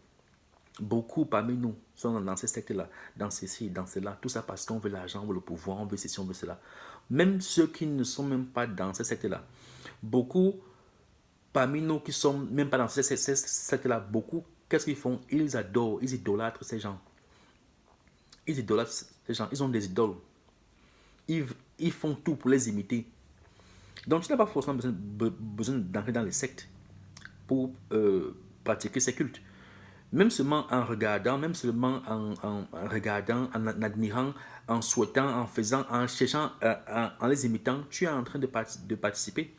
Beaucoup parmi nous sont dans ces sectes-là, dans ceci, dans cela, tout ça parce qu'on veut l'argent, on veut le pouvoir, on veut ceci, on veut cela. Même ceux qui ne sont même pas dans ces sectes-là, beaucoup parmi nous qui ne sont même pas dans ces sectes-là, beaucoup, qu'est-ce qu'ils font? Ils adorent, ils idolâtrent ces gens. Ils idolâtrent ces gens, ils ont des idoles. Ils font tout pour les imiter. Donc tu n'as pas forcément besoin d'entrer dans les sectes pour pratiquer ces cultes. Même seulement en regardant, même seulement en regardant, en admirant, en souhaitant, en faisant, en cherchant, en les imitant, tu es en train de participer.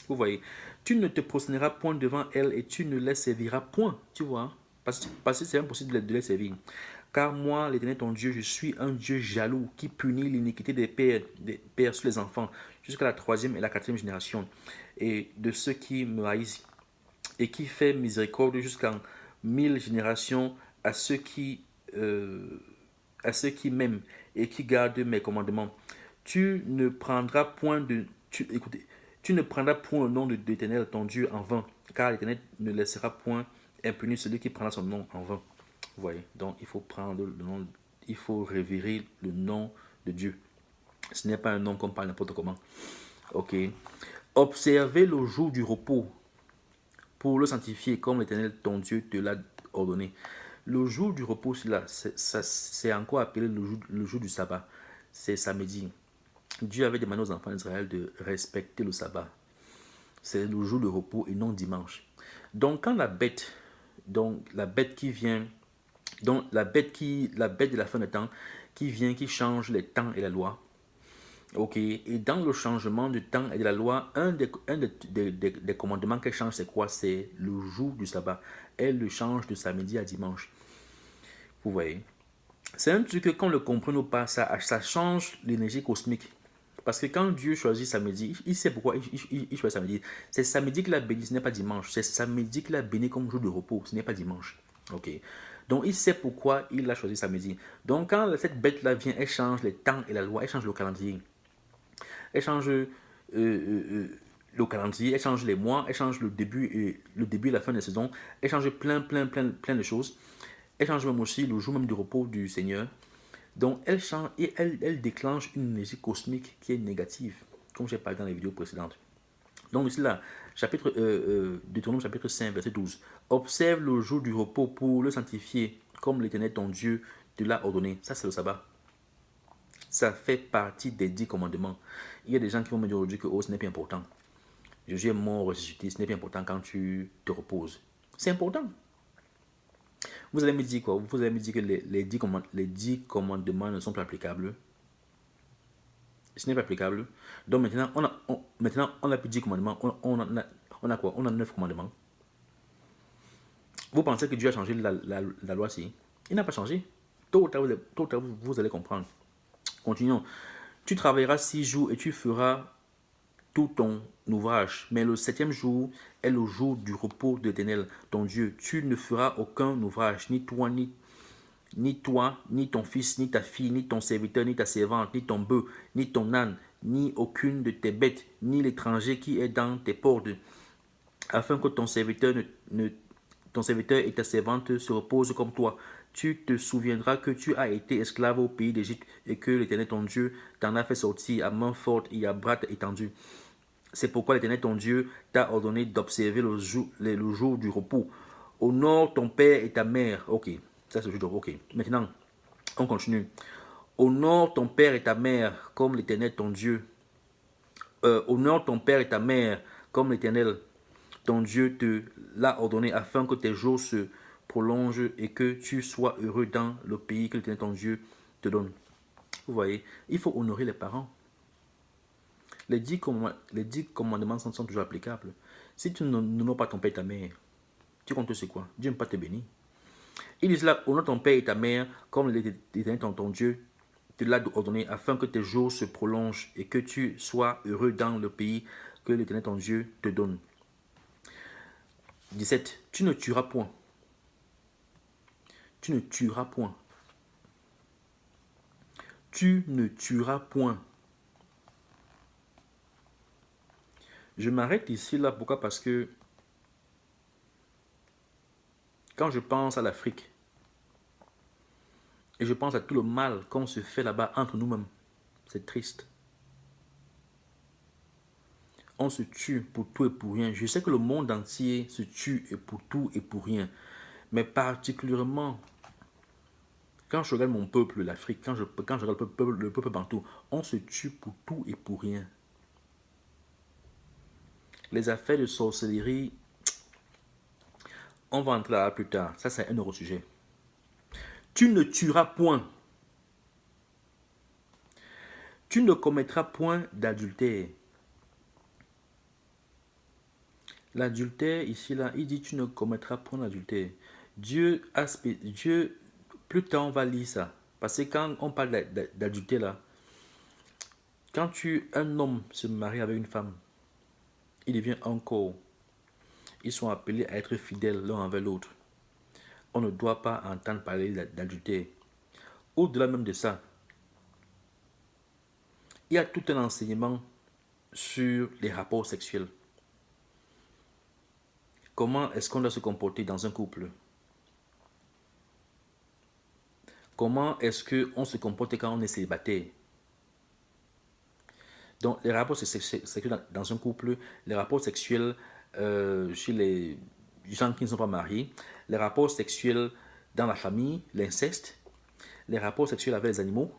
Vous voyez, tu ne te prosterneras point devant elles et tu ne les serviras point, tu vois, parce que c'est impossible de les servir. Car moi, l'Éternel ton Dieu, je suis un Dieu jaloux qui punit l'iniquité des pères sur les enfants jusqu'à la 3e et la 4e génération et de ceux qui me haïssent et qui fait miséricorde jusqu'en 1000 générations à ceux qui m'aiment et qui gardent mes commandements. Tu ne prendras point le nom de l'Éternel ton Dieu en vain, car l'Éternel ne laissera point impuni celui qui prendra son nom en vain. Vous voyez, donc il faut prendre le nom, il faut révérer le nom de Dieu. Ce n'est pas un nom qu'on parle n'importe comment. Ok. Observez le jour du repos pour le sanctifier comme l'Éternel ton Dieu te l'a ordonné. Le jour du repos, c'est encore appelé le jour du sabbat. C'est samedi. Dieu avait demandé aux enfants d'Israël de respecter le sabbat. C'est le jour de repos et non dimanche. Donc quand la bête qui vient, donc la bête de la fin des temps, qui vient, qui change les temps et la loi, ok, et dans le changement du temps et de la loi, un des commandements qu'elle change, c'est quoi? C'est le jour du sabbat. Elle le change de samedi à dimanche. Vous voyez? C'est un truc que quand on le comprend ou pas, ça change l'énergie cosmique. Parce que quand Dieu choisit samedi, il sait pourquoi il choisit samedi. C'est samedi qu'il a béni, ce n'est pas dimanche. C'est samedi qu'il a béni comme jour de repos, ce n'est pas dimanche. Ok. Donc il sait pourquoi il a choisi samedi. Donc quand cette bête-là vient, elle change les temps et la loi, elle change le calendrier. Elle change le calendrier, elle change les mois, elle change le début et la fin de la saison. Elle change plein de choses. Elle change même aussi le jour même du repos du Seigneur. Donc elle change et elle déclenche une énergie cosmique qui est négative, comme j'ai parlé dans les vidéos précédentes. Donc ici là, Deutéronome chapitre 5, verset 12. Observe le jour du repos pour le sanctifier, comme l'Éternel ton Dieu te l'a ordonné. Ça c'est le sabbat. Ça fait partie des 10 commandements. Il y a des gens qui vont me dire aujourd'hui que ce n'est pas important. Jésus est mort, ressuscité, ce n'est pas important quand tu te reposes. C'est important. Vous allez me dire quoi? Vous allez me dire que les 10 commandements ne sont pas applicables. Ce n'est pas applicable. Donc maintenant, on a plus 10 commandements. On a quoi? On a 9 commandements. Vous pensez que Dieu a changé la loi si? Il n'a pas changé. Tôt ou tard, vous allez comprendre. Continuons. Tu travailleras 6 jours et tu feras tout ton ouvrage. Mais le 7e jour est le jour du repos de l'Éternel, ton Dieu. Tu ne feras aucun ouvrage, ni toi, ni ton fils, ni ta fille, ni ton serviteur, ni ta servante, ni ton bœuf, ni ton âne, ni aucune de tes bêtes, ni l'étranger qui est dans tes portes, afin que ton serviteur et ta servante se reposent comme toi. Tu te souviendras que tu as été esclave au pays d'Égypte et que l'Éternel ton Dieu t'en a fait sortir à main forte et à bras étendu. C'est pourquoi l'Éternel ton Dieu t'a ordonné d'observer le jour du repos. Honore ton père et ta mère. Ok, ça c'est le jour. Ok, maintenant, on continue. Honore ton père et ta mère comme l'Éternel ton Dieu. Honore ton père et ta mère comme l'Éternel ton Dieu te l'a ordonné afin que tes jours se prolongent et que tu sois heureux dans le pays que l'Éternel ton Dieu te donne. Vous voyez, il faut honorer les parents. Les 10 commandements sont toujours applicables. Si tu n'honores pas ton père et ta mère, tu comptes sur quoi? Dieu ne va pas te bénir. Il dit là, honore ton père et ta mère comme l'Éternel ton Dieu te l'a ordonné afin que tes jours se prolongent et que tu sois heureux dans le pays que l'Éternel ton Dieu te donne. 17. Tu ne tueras point. Tu ne tueras point. Tu ne tueras point. Je m'arrête ici là, pourquoi? Parce que quand je pense à l'Afrique et je pense à tout le mal qu'on se fait là-bas entre nous-mêmes, c'est triste. On se tue pour tout et pour rien. Je sais que le monde entier se tue pour tout et pour rien. Mais particulièrement, quand je regarde mon peuple, l'Afrique, quand je regarde le peuple bantou, on se tue pour tout et pour rien. Les affaires de sorcellerie, on va entrer là plus tard. Ça, c'est un autre sujet. Tu ne tueras point. Tu ne commettras point d'adultère. L'adultère, ici, là, il dit tu ne commettras point d'adultère. Dieu, plus tard on va lire ça. Parce que quand on parle d'adultère, là, quand un homme se marie avec une femme, il devient un corps. Ils sont appelés à être fidèles l'un envers l'autre. On ne doit pas entendre parler d'adultère. Au-delà même de ça, il y a tout un enseignement sur les rapports sexuels. Comment est-ce qu'on doit se comporter dans un couple? Comment est-ce qu'on se comporte quand on est célibataire? Donc, les rapports sexuels dans un couple, les rapports sexuels chez les gens qui ne sont pas mariés, les rapports sexuels dans la famille, l'inceste, les rapports sexuels avec les animaux,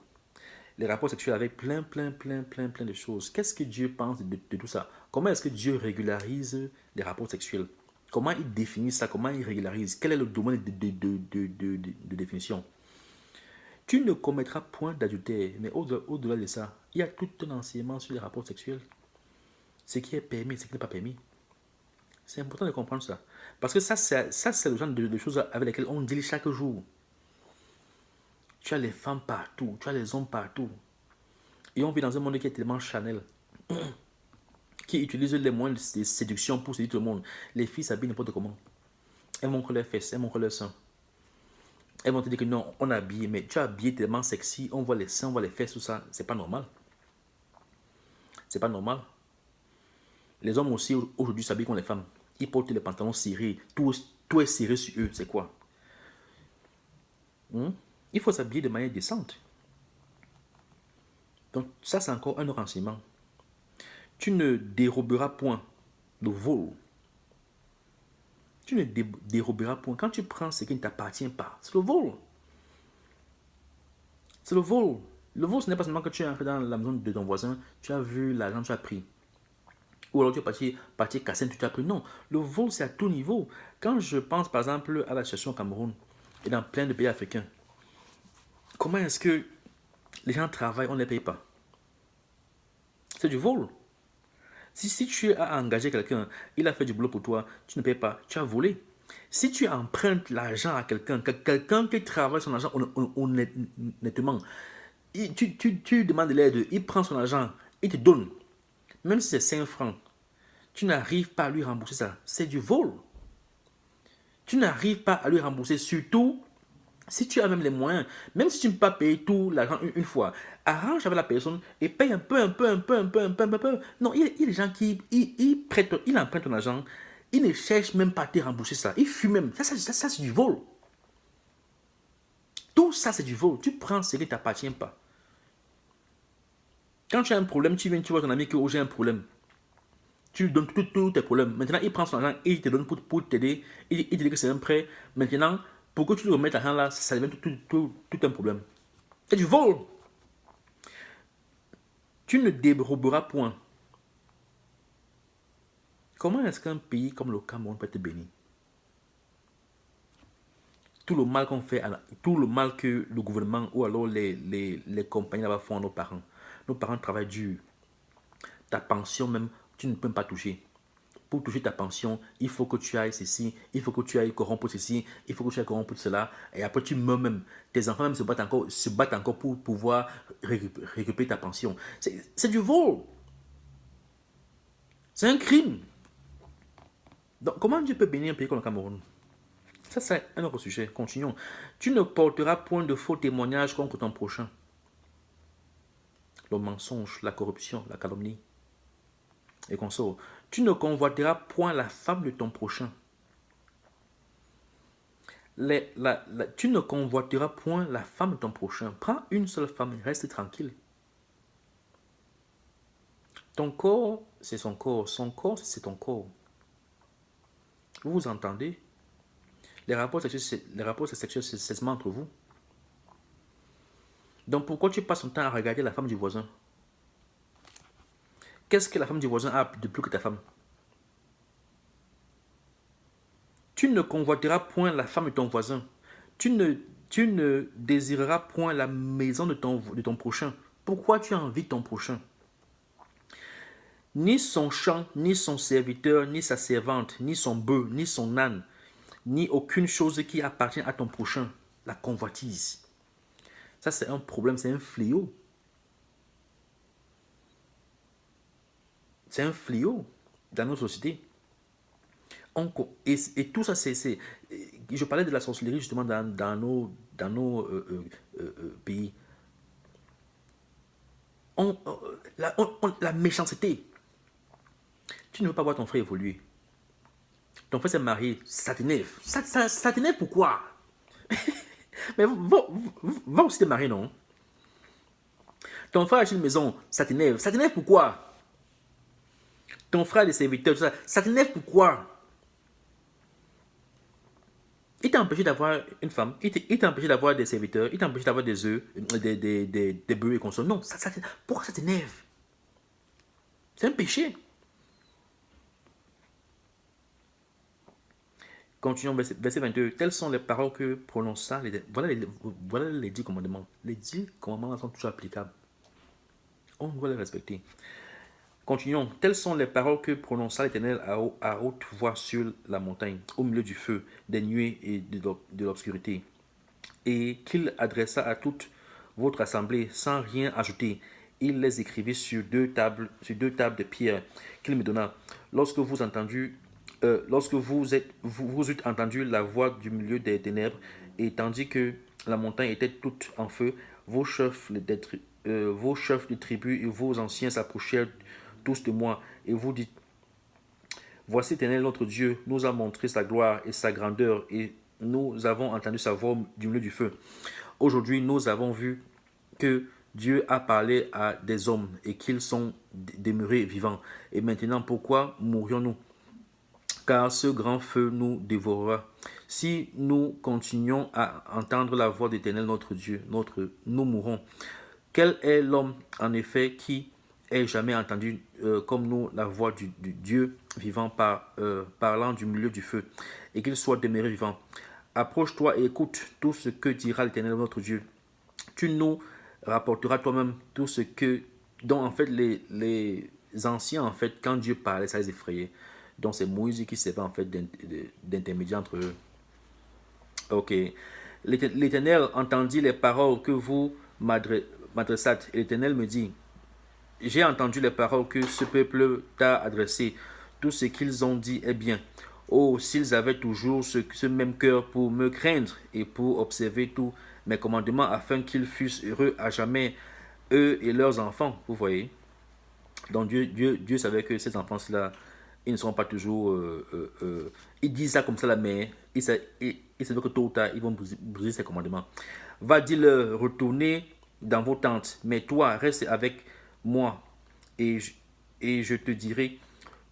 les rapports sexuels avec plein de choses. Qu'est-ce que Dieu pense de tout ça? Comment est-ce que Dieu régularise les rapports sexuels? Comment il définit ça? Comment il régularise? Quel est le domaine de définition? Tu ne commettras point d'adultère, mais au-delà de ça, il y a tout un enseignement sur les rapports sexuels. Ce qui est permis, ce qui n'est pas permis. C'est important de comprendre ça. Parce que ça c'est le genre de choses avec lesquelles on deal chaque jour. Tu as les femmes partout, tu as les hommes partout. Et on vit dans un monde qui est tellement charnel, qui utilise les moyens de séduction pour séduire tout le monde. Les filles s'habillent n'importe comment. Elles montrent leurs fesses, elles montrent leurs seins. Elles vont te dire que non, on a habillé, mais tu as habillé tellement sexy, on voit les seins, on voit les fesses, tout ça. C'est pas normal. C'est pas normal. Les hommes aussi aujourd'hui s'habillent comme les femmes. Ils portent les pantalons serrés. Tout est serré sur eux. C'est quoi? Il faut s'habiller de manière décente. Donc ça, c'est encore un autre renseignement. Tu ne déroberas point le vol. Tu ne déroberas point. Quand tu prends ce qui ne t'appartient pas, c'est le vol. C'est le vol. Le vol, ce n'est pas seulement que tu es entré dans la maison de ton voisin, tu as vu l'argent, tu as pris. Ou alors tu es parti casser, tu as pris. Non, le vol, c'est à tout niveau. Quand je pense, par exemple, à la situation au Cameroun et dans plein de pays africains, comment est-ce que les gens travaillent, on ne les paye pas? C'est du vol. Si tu as engagé quelqu'un, il a fait du boulot pour toi, tu ne payes pas, tu as volé. Si tu empruntes l'argent à quelqu'un qui travaille son argent honnêtement, tu demandes de l'aide, il prend son argent, il te donne, même si c'est 5 francs, tu n'arrives pas à lui rembourser ça. C'est du vol. Tu n'arrives pas à lui rembourser, surtout si tu as même les moyens, même si tu ne peux pas payer tout l'argent une fois, arrange avec la personne et paye un peu. Non, il y a des gens qui ils empruntent ton argent, ils ne cherchent même pas à te rembourser ça. Ils fument même. Ça c'est du vol. Tout ça, c'est du vol. Tu prends ce qui ne t'appartient pas. Quand tu as un problème, tu viens, tu vois ton ami que j'ai un problème. Tu lui donnes tous tes problèmes. Maintenant, il prend son argent et il te donne pour t'aider. Il te dit que c'est un prêt. Maintenant, pour que tu lui remettes l'argent là, ça devient tout un problème. C'est du vol. Tu ne déroberas point. Comment est-ce qu'un pays comme le Cameroun peut être béni? Tout le mal qu'on fait, tout le mal que le gouvernement ou alors les compagnies là-bas font à nos parents. Nos parents travaillent dur. Ta pension même, tu ne peux pas toucher. Pour toucher ta pension, il faut que tu ailles ceci, il faut que tu ailles corrompre ceci, il faut que tu ailles corrompre cela. Et après, tu meurs même. Tes enfants même se battent encore pour pouvoir récupérer ta pension. C'est du vol. C'est un crime. Donc, comment Dieu peut bénir un pays comme le Cameroun? Ça, c'est un autre sujet. Continuons. Tu ne porteras point de faux témoignages contre ton prochain. Le mensonge, la corruption, la calomnie et consorts. Tu ne convoiteras point la femme de ton prochain. Tu ne convoiteras point la femme de ton prochain. Prends une seule femme et reste tranquille. Ton corps, c'est son corps. Son corps, c'est ton corps. Vous vous entendez? Les rapports sexuels, c'est seulement entre vous. Donc pourquoi tu passes ton temps à regarder la femme du voisin? Qu'est-ce que la femme du voisin a de plus que ta femme? Tu ne convoiteras point la femme de ton voisin. Tu ne désireras point la maison de ton prochain. Pourquoi tu as envie de ton prochain? Ni son champ, ni son serviteur, ni sa servante, ni son bœuf, ni son âne, ni aucune chose qui appartient à ton prochain. La convoitise. Ça, c'est un problème, c'est un fléau. C'est un fléau dans nos sociétés. Et tout ça, c'est... Je parlais de la sorcellerie justement dans nos pays. La méchanceté. Tu ne veux pas voir ton frère évoluer. Ton frère s'est marié, ça t'énerve. Ça t'énerve pourquoi? Mais va aussi te marier, non? Ton frère a une maison, ça t'énerve. Ça t'énerve pourquoi? Ton frère a des serviteurs, ça t'énerve pourquoi? Il t'a empêché d'avoir une femme, il t'a empêché d'avoir des serviteurs, il t'a empêché d'avoir des œufs, des bœufs et consorts. Non, pourquoi ça t'énerve? C'est un péché. Continuons, verset 22. Telles sont les paroles que prononça. Voilà les 10 commandements. Les 10 commandements sont toujours applicables. On doit les respecter. Continuons. Telles sont les paroles que prononça l'Éternel à haute voix sur la montagne, au milieu du feu, des nuées et de l'obscurité, et qu'il adressa à toute votre assemblée sans rien ajouter. Il les écrivit sur deux tables de pierre qu'il me donna. Lorsque vous eûtes entendu la voix du milieu des ténèbres, et tandis que la montagne était toute en feu, vos chefs de tribus et vos anciens s'approchèrent tous de moi, et vous dites: Voici l'Éternel notre Dieu nous a montré sa gloire et sa grandeur, et nous avons entendu sa voix du milieu du feu. Aujourd'hui, nous avons vu que Dieu a parlé à des hommes et qu'ils sont demeurés vivants. Et maintenant, pourquoi mourrions-nous? Car ce grand feu nous dévorera. Si nous continuons à entendre la voix d'Éternel notre Dieu, nous mourrons. Quel est l'homme, en effet, qui ait jamais entendu comme nous la voix du Dieu vivant parlant du milieu du feu, et qu'il soit demeuré vivant? Approche-toi et écoute tout ce que dira l'Éternel notre Dieu. Tu nous rapporteras toi-même tout ce dont en fait les anciens, en fait, quand Dieu parlait, ça les effrayait. Donc c'est Moïse qui servait en fait d'intermédiaire entre eux. Ok. L'Éternel entendit les paroles que vous m'adressâtes. Et l'Éternel me dit: J'ai entendu les paroles que ce peuple t'a adressées. Tout ce qu'ils ont dit est bien. Oh, s'ils avaient toujours ce même cœur pour me craindre et pour observer tous mes commandements, afin qu'ils fussent heureux à jamais, eux et leurs enfants. Vous voyez? Donc Dieu savait que ces enfants-là, ils ne seront pas toujours... ils disent ça comme ça là, mais ils savent que tôt ou tard, ils vont briser ses commandements. Va dire-leur: retournez dans vos tentes, mais toi, reste avec moi, et je te dirai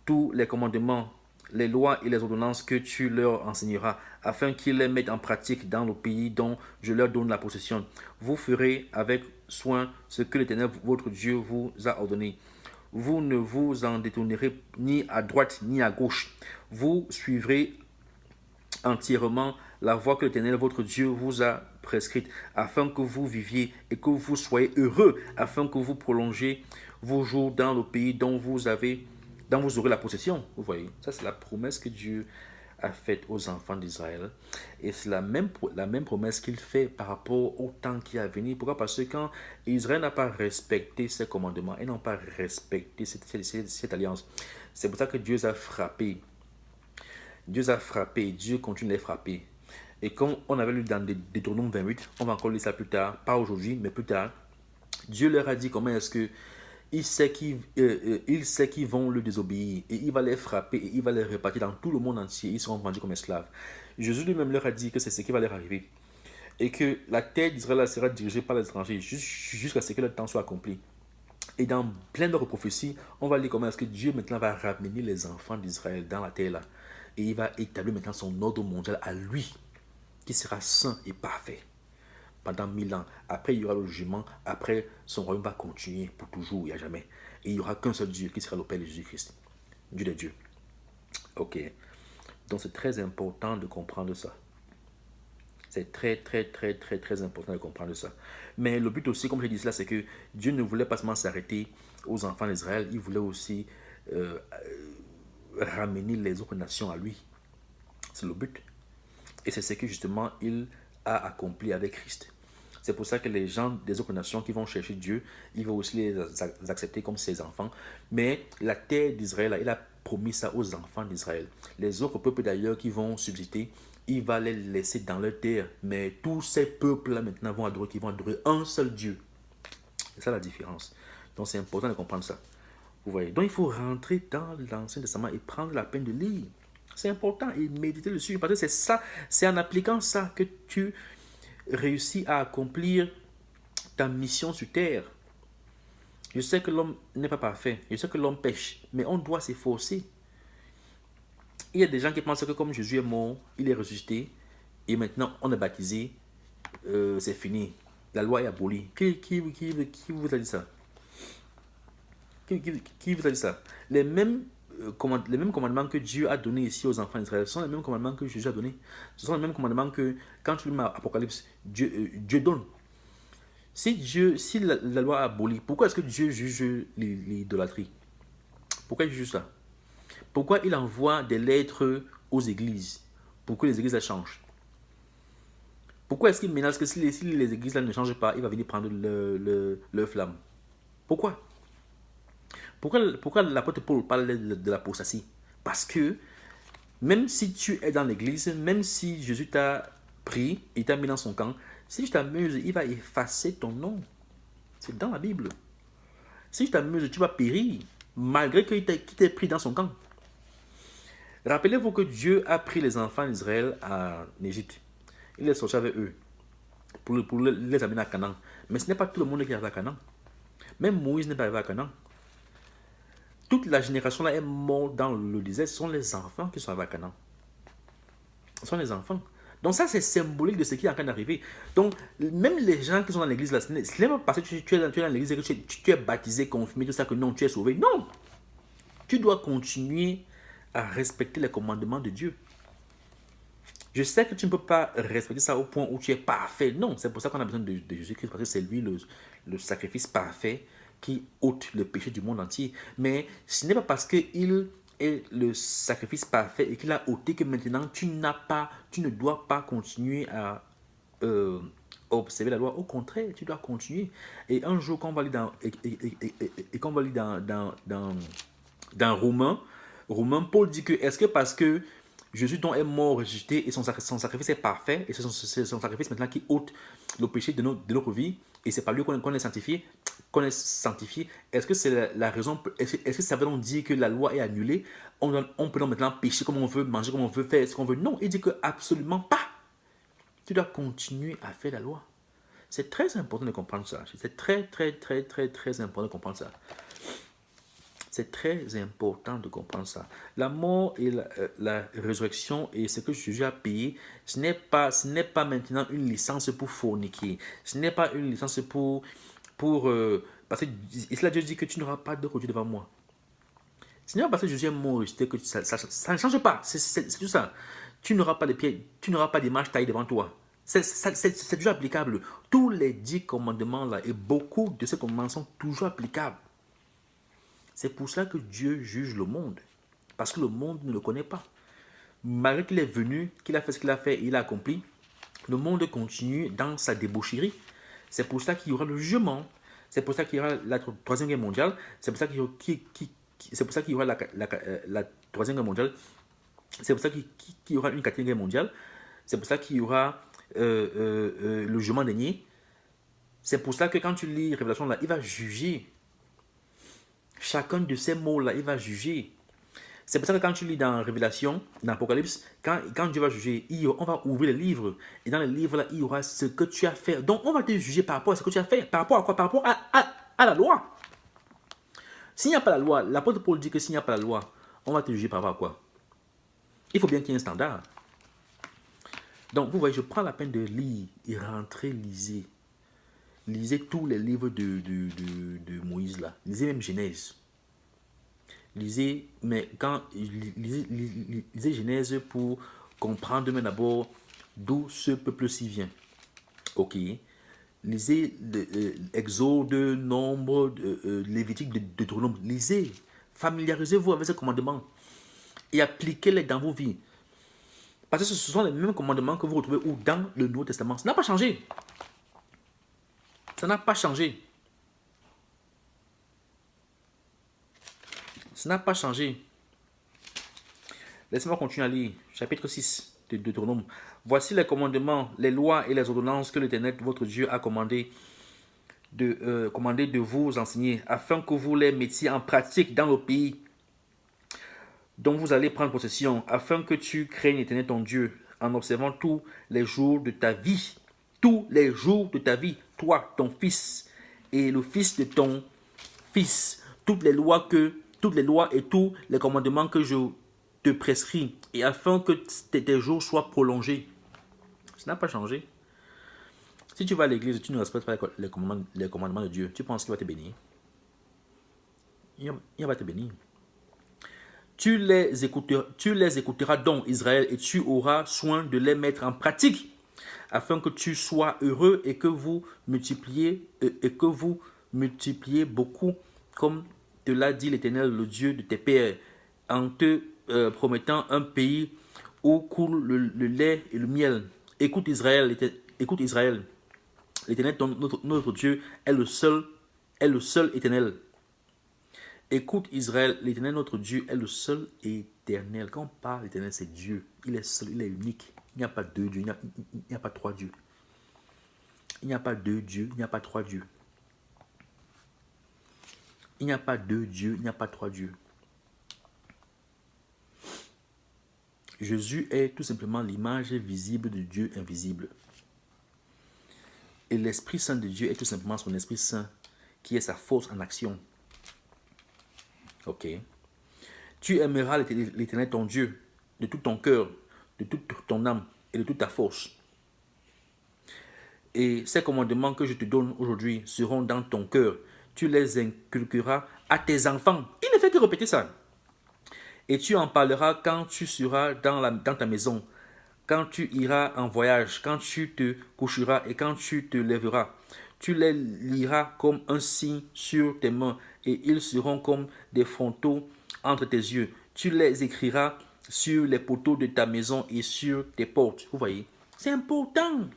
tous les commandements, les lois et les ordonnances que tu leur enseigneras, afin qu'ils les mettent en pratique dans le pays dont je leur donne la possession. Vous ferez avec soin ce que l'Éternel votre Dieu vous a ordonné. Vous ne vous en détournerez ni à droite ni à gauche. Vous suivrez entièrement la voie que l'Éternel votre Dieu vous a prescrite, afin que vous viviez et que vous soyez heureux, afin que vous prolongiez vos jours dans le pays dont vous aurez la possession. Vous voyez, ça c'est la promesse que Dieu a faite aux enfants d'Israël. Et c'est la même promesse qu'il fait par rapport au temps qui a venu. Pourquoi? Parce que quand Israël n'a pas respecté ses commandements et n'a pas respecté cette alliance, c'est pour ça que Dieu a frappé. Dieu a frappé, Dieu continue de les frapper. Et comme on avait lu dans Deutéronome 28, on va encore lire ça plus tard, pas aujourd'hui, mais plus tard, Dieu leur a dit comment est-ce que il sait qu'ils vont le désobéir et il va les frapper et il va les répartir dans tout le monde entier. Ils seront vendus comme esclaves. Jésus lui-même leur a dit que c'est ce qui va leur arriver et que la terre d'Israël sera dirigée par les étrangers jusqu'à ce que le temps soit accompli. Et dans plein d'autres prophéties, on va lire comment est-ce que Dieu maintenant va ramener les enfants d'Israël dans la terre là. Et il va établir maintenant son ordre mondial à lui, qui sera saint et parfait pendant 1000 ans. Après, il y aura le jugement. Après, son royaume va continuer pour toujours et à jamais. Et il n'y aura qu'un seul Dieu qui sera le Père de Jésus-Christ. Dieu des dieux. Ok. Donc, c'est très important de comprendre ça. C'est très, très, très, très, très important de comprendre ça. Mais le but aussi, comme je dis cela, c'est que Dieu ne voulait pas seulement s'arrêter aux enfants d'Israël. Il voulait aussi ramener les autres nations à lui. C'est le but. Et c'est ce que justement il a accompli avec Christ. C'est pour ça que les gens des autres nations qui vont chercher Dieu, il va aussi les accepter comme ses enfants. Mais la terre d'Israël, il a promis ça aux enfants d'Israël. Les autres peuples d'ailleurs qui vont subsister, il va les laisser dans leur terre. Mais tous ces peuples-là maintenant vont adorer un seul Dieu. C'est ça la différence. Donc c'est important de comprendre ça. Vous voyez. Donc il faut rentrer dans l'Ancien Testament et prendre la peine de lire. C'est important et méditer dessus parce que c'est ça, c'est en appliquant ça que tu réussis à accomplir ta mission sur terre. Je sais que l'homme n'est pas parfait, je sais que l'homme pêche, mais on doit s'efforcer. Il y a des gens qui pensent que comme Jésus est mort, il est ressuscité et maintenant on est baptisé, c'est fini. La loi est abolie. Qui vous a dit ça? Qui vous a dit ça? Les mêmes commandements que Dieu a donnés ici aux enfants d'Israël sont les mêmes commandements que Jésus a donnés. Ce sont les mêmes commandements que quand tu lis Apocalypse, Dieu donne. Si la loi a aboli, pourquoi est-ce que Dieu juge l'idolâtrie? Pourquoi il juge ça? Pourquoi il envoie des lettres aux églises pour que les églises changent? Pourquoi est-ce qu'il menace que si les églises là ne changent pas, il va venir prendre leur flamme? Pourquoi? Pourquoi l'apôtre Paul parle de l'apostasie? Parce que même si tu es dans l'église, même si Jésus t'a pris et t'a mis dans son camp, si tu t'amuses, il va effacer ton nom. C'est dans la Bible. Si tu t'amuses, tu vas périr, malgré qu'il t'ait pris dans son camp. Rappelez-vous que Dieu a pris les enfants d'Israël en Égypte. Il les sorti avec eux pour les amener à Canaan. Mais ce n'est pas tout le monde qui est arrivé à Canaan. Même Moïse n'est pas arrivé à Canaan. Toute la génération là est morte dans le désert. Ce sont les enfants qui sont arrivés à Canaan. Ce sont les enfants. Donc ça, c'est symbolique de ce qui est en train d'arriver. Donc, même les gens qui sont dans l'église là, ce n'est pas parce que tu es dans l'église et que tu es baptisé, confirmé, tout ça, que non, tu es sauvé. Non! Tu dois continuer à respecter les commandements de Dieu. Je sais que tu ne peux pas respecter ça au point où tu es parfait. Non, c'est pour ça qu'on a besoin de Jésus-Christ, parce que c'est lui le sacrifice parfait qui ôte le péché du monde entier. Mais ce n'est pas parce qu'il est le sacrifice parfait et qu'il a ôté que maintenant tu ne dois pas continuer à observer la loi. Au contraire, tu dois continuer. Et un jour, quand on va lire dans Romains, Paul dit que est-ce que parce que Jésus donc est mort, ressuscité et son sacrifice est parfait et c'est son sacrifice maintenant qui ôte le péché de notre vie et c'est par lui qu'on est sanctifié, est-ce que c'est la raison, est-ce que ça veut donc dire que la loi est annulée, on peut donc maintenant pécher comme on veut, manger comme on veut, faire ce qu'on veut? Non, il dit que absolument pas. Tu dois continuer à faire la loi. C'est très important de comprendre ça. C'est très, très, très, très, très important de comprendre ça. C'est très important de comprendre ça. La mort et la résurrection et ce que Jésus a payé, ce n'est pas maintenant une licence pour forniquer. Ce n'est pas une licence parce que Islam Dieu dit que tu n'auras pas d'autre Dieu devant moi. Ce n'est pas parce que Jésus est mort que ça ne change pas. C'est tout ça. Tu n'auras pas de pieds, tu n'auras pas d'image taillée devant toi. C'est toujours applicable. Tous les 10 commandements là et beaucoup de ces commandements sont toujours applicables. C'est pour ça que Dieu juge le monde. Parce que le monde ne le connaît pas. Malgré qu'il est venu, qu'il a fait ce qu'il a fait et il a accompli, le monde continue dans sa débaucherie. C'est pour ça qu'il y aura le jugement. C'est pour ça qu'il y aura la troisième guerre mondiale. C'est pour ça qu'il y aura la troisième guerre mondiale. C'est pour ça qu'il y aura une quatrième guerre mondiale. C'est pour ça qu'il y aura le jugement dernier. C'est pour ça que quand tu lis Révélation, là, il va juger. Chacun de ces mots-là, il va juger. C'est pour ça que quand tu lis dans Révélation, dans Apocalypse, quand Dieu va juger, on va ouvrir les livres. Et dans les livres-là, il y aura ce que tu as fait. Donc, on va te juger par rapport à ce que tu as fait. Par rapport à quoi? Par rapport à la loi. S'il n'y a pas la loi, l'apôtre Paul dit que s'il n'y a pas la loi, on va te juger par rapport à quoi? Il faut bien qu'il y ait un standard. Donc, vous voyez, je prends la peine de lire et rentrer, lisez. Lisez tous les livres de Moïse là. Lisez même Genèse. Lisez Genèse pour comprendre même d'abord d'où ce peuple-ci vient. Ok. Lisez Exode, Nombre, Lévitique, Deutéronome. Lisez. Familiarisez-vous avec ces commandements et appliquez-les dans vos vies. Parce que ce sont les mêmes commandements que vous retrouvez dans le Nouveau Testament. Ça n'a pas changé. Ça n'a pas changé. Ça n'a pas changé. Laissez-moi continuer à lire. Chapitre 6 de Deutéronome. Voici les commandements, les lois et les ordonnances que l'Éternel, votre Dieu, a commandé de vous enseigner, afin que vous les mettiez en pratique dans le pays dont vous allez prendre possession, afin que tu craignes l'Éternel ton Dieu, en observant tous les jours de ta vie. Tous les jours de ta vie, toi, ton fils, et le fils de ton fils, toutes les lois et tous les commandements que je te prescris, et afin que tes jours soient prolongés. Ça n'a pas changé. Si tu vas à l'église et tu ne respectes pas les commandements de Dieu, tu penses qu'il va te bénir? Il va te bénir. Tu les écouteras donc, Israël, et tu auras soin de les mettre en pratique, afin que tu sois heureux et que vous multipliez beaucoup, comme te l'a dit l'Éternel, le Dieu de tes pères, en te promettant un pays où coule le lait et le miel. Écoute Israël, l'Éternel, notre Dieu, est le seul Éternel. Écoute Israël, l'Éternel, notre Dieu, est le seul éternel. Quand on parle d'Éternel, c'est Dieu. Il est seul, il est unique. Il n'y a pas deux dieux, il n'y a pas trois dieux. Il n'y a pas deux dieux, il n'y a pas trois dieux. Il n'y a pas deux dieux, il n'y a pas trois dieux. Jésus est tout simplement l'image visible de Dieu invisible. Et l'Esprit Saint de Dieu est tout simplement son Esprit Saint, qui est sa force en action. Ok. Tu aimeras l'Éternel ton Dieu de tout ton cœur, de toute ton âme et de toute ta force. Et ces commandements que je te donne aujourd'hui seront dans ton cœur. Tu les inculqueras à tes enfants. Il ne fait que répéter ça. Et tu en parleras quand tu seras dans ta maison, quand tu iras en voyage, quand tu te coucheras et quand tu te lèveras. Tu les liras comme un signe sur tes mains et ils seront comme des frontaux entre tes yeux. Tu les écriras sur les poteaux de ta maison et sur tes portes. Vous voyez, c'est important.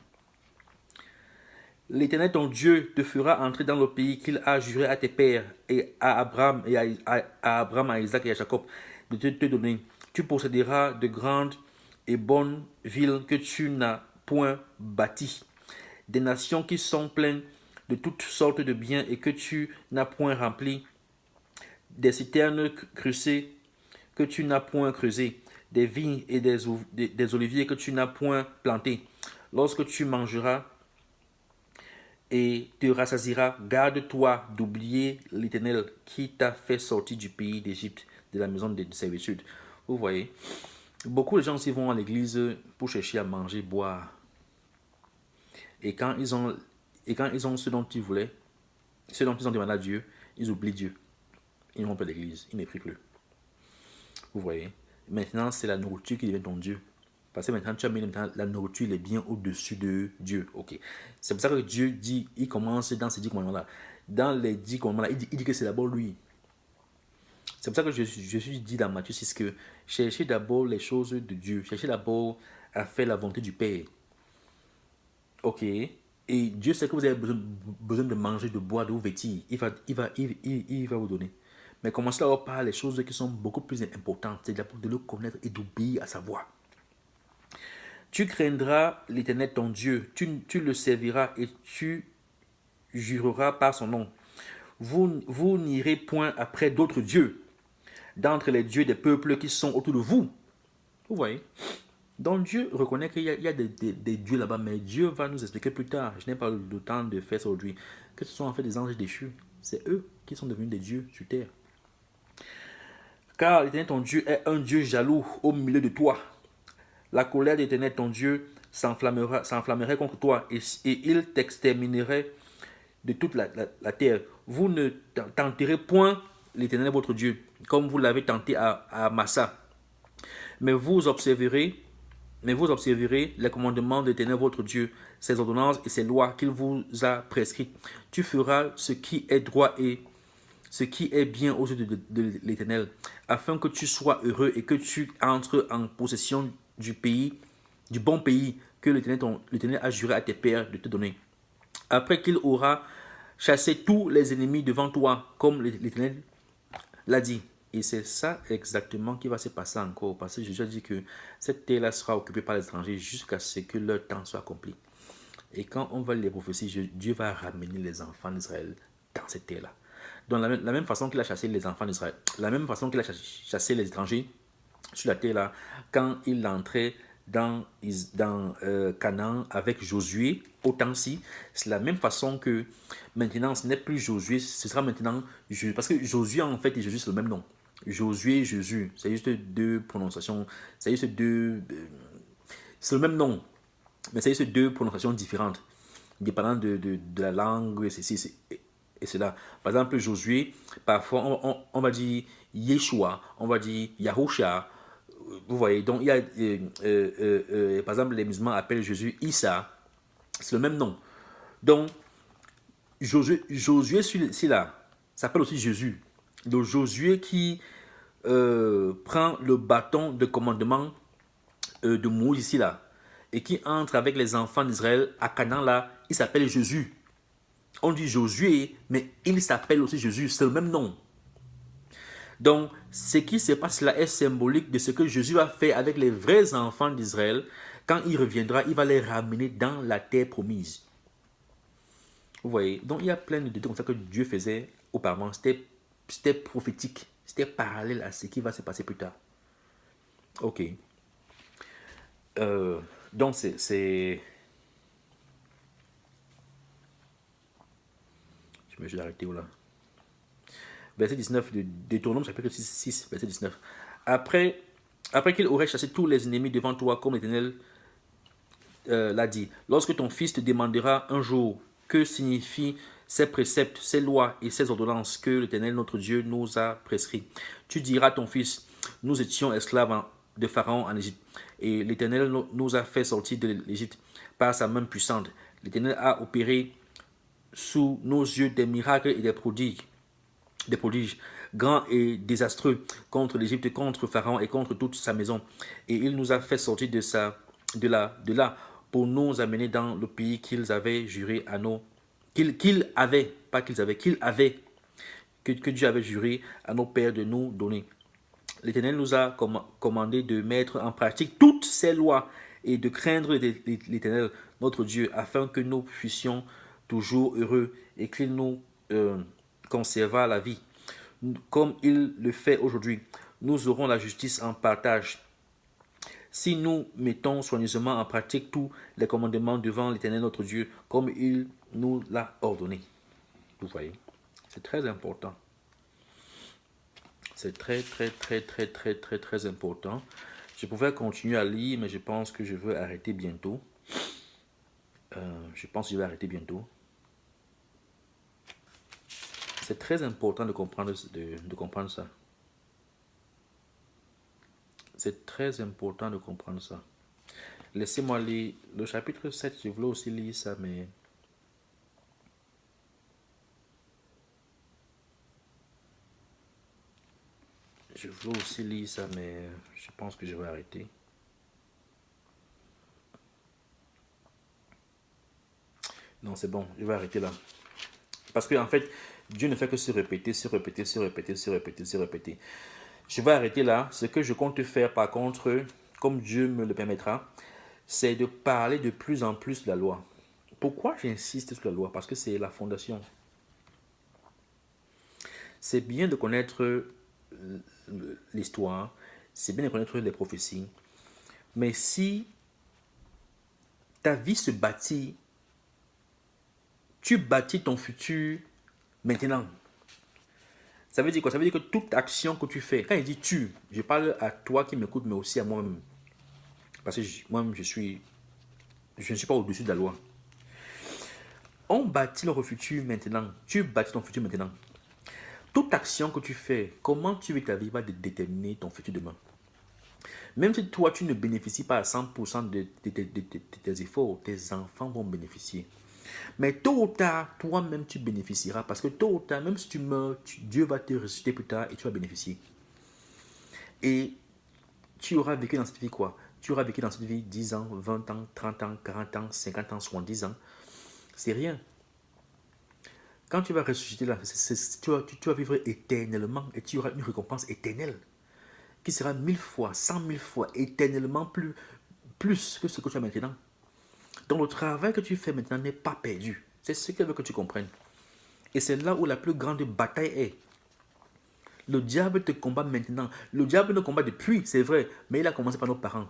L'Éternel ton Dieu te fera entrer dans le pays qu'il a juré à tes pères et à Abraham, à Isaac et à Jacob de te donner. Tu posséderas de grandes et bonnes villes que tu n'as point bâties, des nations qui sont pleines de toutes sortes de biens et que tu n'as point remplies, des citernes creusées que tu n'as point creusées, des vignes et des oliviers que tu n'as point plantés. Lorsque tu mangeras et te rassasiera. Garde-toi d'oublier l'Éternel qui t'a fait sortir du pays d'Égypte, de la maison de servitude. Vous voyez, beaucoup de gens aussi vont à l'église pour chercher à manger, boire. Et quand ils ont ce dont ils voulaient, ce dont ils ont demandé à Dieu, ils oublient Dieu. Ils n'ont pas l'église, ils ne prient plus. Vous voyez, maintenant c'est la nourriture qui devient ton Dieu. Parce que maintenant tu as mis la nourriture, les biens au-dessus de Dieu. Ok. C'est pour ça que Dieu dit, il commence dans ces 10 commandements-là. Dans les 10 commandements-là, il dit que c'est d'abord lui. C'est pour ça que je suis dit dans Matthieu 6 que cherchez d'abord les choses de Dieu. Cherchez d'abord à faire la volonté du Père. Ok. Et Dieu sait que vous avez besoin de manger, de boire, de vous vêtir. Il va vous donner. Mais commencez d'abord par les choses qui sont beaucoup plus importantes. C'est d'abord de le connaître et d'obéir à sa voix. Tu craindras l'Éternel ton Dieu. Tu le serviras et tu jureras par son nom. Vous n'irez point après d'autres dieux, d'entre les dieux des peuples qui sont autour de vous. Vous voyez? Donc Dieu reconnaît qu'il y a des dieux là-bas, mais Dieu va nous expliquer plus tard. Je n'ai pas le temps de faire ça aujourd'hui. Que ce sont en fait des anges déchus. C'est eux qui sont devenus des dieux sur terre. Car l'Éternel ton Dieu est un Dieu jaloux au milieu de toi. La colère de l'Éternel ton Dieu s'enflammerait contre toi et il t'exterminerait de toute la terre. Vous ne tenterez point l'Éternel votre Dieu, comme vous l'avez tenté à Massa. Mais vous observerez les commandements de l'Éternel votre Dieu, ses ordonnances et ses lois qu'il vous a prescrites. Tu feras ce qui est droit et ce qui est bien aux yeux de l'Éternel, afin que tu sois heureux et que tu entres en possession du bon pays que l'Éternel a juré à tes pères de te donner. Après qu'il aura chassé tous les ennemis devant toi, comme l'Éternel l'a dit. Et c'est ça exactement qui va se passer encore, parce que Jésus a dit que cette terre-là sera occupée par les étrangers jusqu'à ce que leur temps soit accompli. Et quand on va les prophéties, Dieu va ramener les enfants d'Israël dans cette terre-là. Donc la même façon qu'il a chassé les enfants d'Israël, la même façon qu'il a chassé les étrangers sur la terre-là, quand il entrait dans Canaan avec Josué, au temps-ci, c'est la même façon que maintenant, ce n'est plus Josué, ce sera maintenant Jésus. Parce que Josué, en fait, et Jésus, c'est le même nom. Josué, Jésus, c'est juste deux prononciations, c'est juste deux... c'est le même nom, mais c'est juste deux prononciations différentes, dépendant de la langue, et ceci et cela. Par exemple, Josué, parfois, on va dire Yeshua, on va dire Yahusha. Vous voyez, donc il y a, par exemple, les musulmans appellent Jésus Issa. C'est le même nom. Donc, Josué celui-là, s'appelle aussi Jésus. Donc, Josué qui prend le bâton de commandement de Moïse ici là et qui entre avec les enfants d'Israël à Canaan là, il s'appelle Jésus. On dit Josué, mais il s'appelle aussi Jésus, c'est le même nom. Donc, ce qui se passe là est symbolique de ce que Jésus va faire avec les vrais enfants d'Israël. Quand il reviendra, il va les ramener dans la terre promise. Vous voyez, donc il y a plein de détails comme ça que Dieu faisait auparavant. C'était prophétique, c'était parallèle à ce qui va se passer plus tard. Ok. Donc c'est... Je vais arrêter où là? Verset 19 de Deutéronome chapitre 6, verset 19. Après qu'il aurait chassé tous les ennemis devant toi, comme l'Éternel l'a dit, lorsque ton fils te demandera un jour que signifient ces préceptes, ces lois et ces ordonnances que l'Éternel notre Dieu nous a prescrits, tu diras à ton fils, nous étions esclaves de Pharaon en Égypte, et l'Éternel nous a fait sortir de l'Égypte par sa main puissante. L'Éternel a opéré sous nos yeux des miracles et des prodiges grands et désastreux contre l'Égypte, contre Pharaon et contre toute sa maison. Et il nous a fait sortir de là pour nous amener dans le pays qu'ils avaient juré à nos... que Dieu avait juré à nos pères de nous donner. L'Éternel nous a commandé de mettre en pratique toutes ces lois et de craindre l'Éternel, notre Dieu, afin que nous puissions toujours heureux et qu'il nous conserva la vie. Comme il le fait aujourd'hui, nous aurons la justice en partage. si nous mettons soigneusement en pratique tous les commandements devant l'Éternel notre Dieu, comme il nous l'a ordonné. Vous voyez, c'est très important. C'est très, très, très, très, très, très, très important. Je pouvais continuer à lire, mais je pense que je veux arrêter bientôt. Je pense que je vais arrêter bientôt. C'est très important de comprendre, de comprendre ça. C'est très important de comprendre ça. Laissez-moi lire le chapitre 7. Je voulais aussi lire ça, mais je pense que je vais arrêter. Non, c'est bon, je vais arrêter là. Parce que en fait, Dieu ne fait que se répéter, se répéter, se répéter, se répéter, se répéter. Je vais arrêter là. Ce que je compte faire, par contre, comme Dieu me le permettra, c'est de parler de plus en plus de la loi. Pourquoi j'insiste sur la loi? Parce que c'est la fondation. C'est bien de connaître l'histoire, c'est bien de connaître les prophéties, mais si ta vie se bâtit, tu bâtis ton futur maintenant. Ça veut dire quoi? Ça veut dire que toute action que tu fais, quand il dit tu, je parle à toi qui m'écoutes, mais aussi à moi-même. Parce que moi-même, je ne suis pas au-dessus de la loi. On bâtit notre futur maintenant. Tu bâtis ton futur maintenant. Toute action que tu fais, comment tu vis ta vie va déterminer ton futur demain. Même si toi, tu ne bénéficies pas à 100% de tes efforts, tes enfants vont bénéficier. Mais tôt ou tard, toi-même, tu bénéficieras. Parce que tôt ou tard, même si tu meurs, Dieu va te ressusciter plus tard et tu vas bénéficier. Et tu auras vécu dans cette vie quoi? Tu auras vécu dans cette vie 10 ans, 20 ans, 30 ans, 40 ans, 50 ans, 70 ans. C'est rien. Quand tu vas ressusciter là, tu vas vivre éternellement et tu auras une récompense éternelle qui sera 1000 fois, 100 000 fois, éternellement plus que ce que tu as maintenant. Donc le travail que tu fais maintenant n'est pas perdu. C'est ce qu'elle veut que tu comprennes. Et c'est là où la plus grande bataille est. Le diable te combat maintenant. Le diable nous combat depuis, c'est vrai, mais il a commencé par nos parents.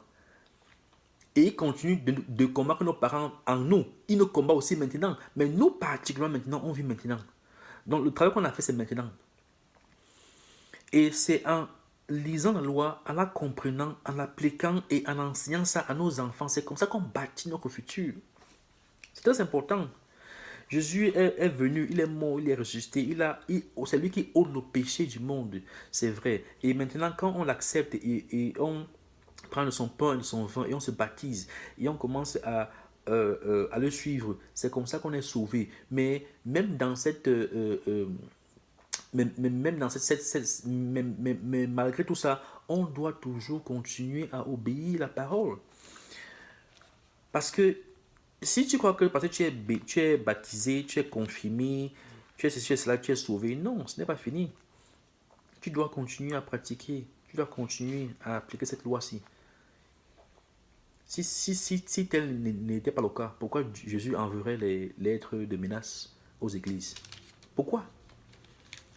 Et il continue de combattre nos parents en nous. Il nous combat aussi maintenant. Mais nous, particulièrement maintenant, on vit maintenant. Donc le travail qu'on a fait, c'est maintenant. Et c'est en lisant la loi, en la comprenant, en l'appliquant et en enseignant ça à nos enfants. C'est comme ça qu'on bâtit notre futur. C'est très important. Jésus est venu, il est mort, il est ressuscité. C'est lui qui ôte le péché du monde. C'est vrai. Et maintenant, quand on l'accepte et on prend de son pain et de son vin et on se baptise et on commence à le suivre, c'est comme ça qu'on est sauvé. Mais même dans cette mais malgré tout ça, on doit toujours continuer à obéir à la parole. Parce que si tu crois que parce que tu es baptisé, tu es confirmé, tu es ceci, tu es cela, tu es sauvé, non, ce n'est pas fini. Tu dois continuer à pratiquer, tu dois continuer à appliquer cette loi-ci. Si tel n'était pas le cas, pourquoi Jésus enverrait les lettres de menace aux églises? Pourquoi?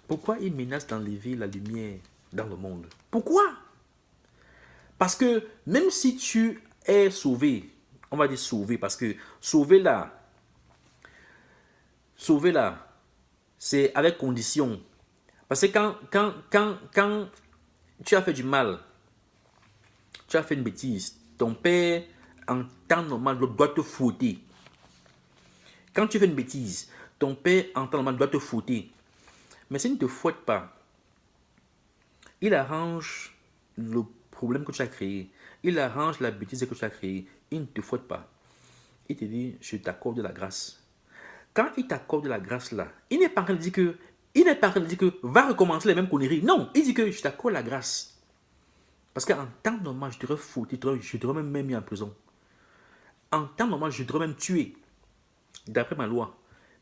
Pourquoi il menace d'enlever la lumière dans le monde? Pourquoi? Parce que même si tu es sauvé, on va dire sauvé, parce que sauvé là, c'est avec condition. Parce que quand tu as fait du mal, tu as fait une bêtise, ton père, en temps normal, doit te fouetter. Quand tu fais une bêtise, ton père, en temps normal, doit te fouetter. Mais s'il ne te fouette pas, il arrange le problème que tu as créé. Il arrange la bêtise que tu as créée. Il ne te fouette pas. Il te dit, je t'accorde la grâce. Quand il t'accorde la grâce là, il n'est pas en train de dire que va recommencer les mêmes conneries. Non, il dit que je t'accorde la grâce. Parce qu'en temps normal, je t'aurais foutu, je t'aurais même mis en prison. En temps normal, je t'aurais même tué. D'après ma loi.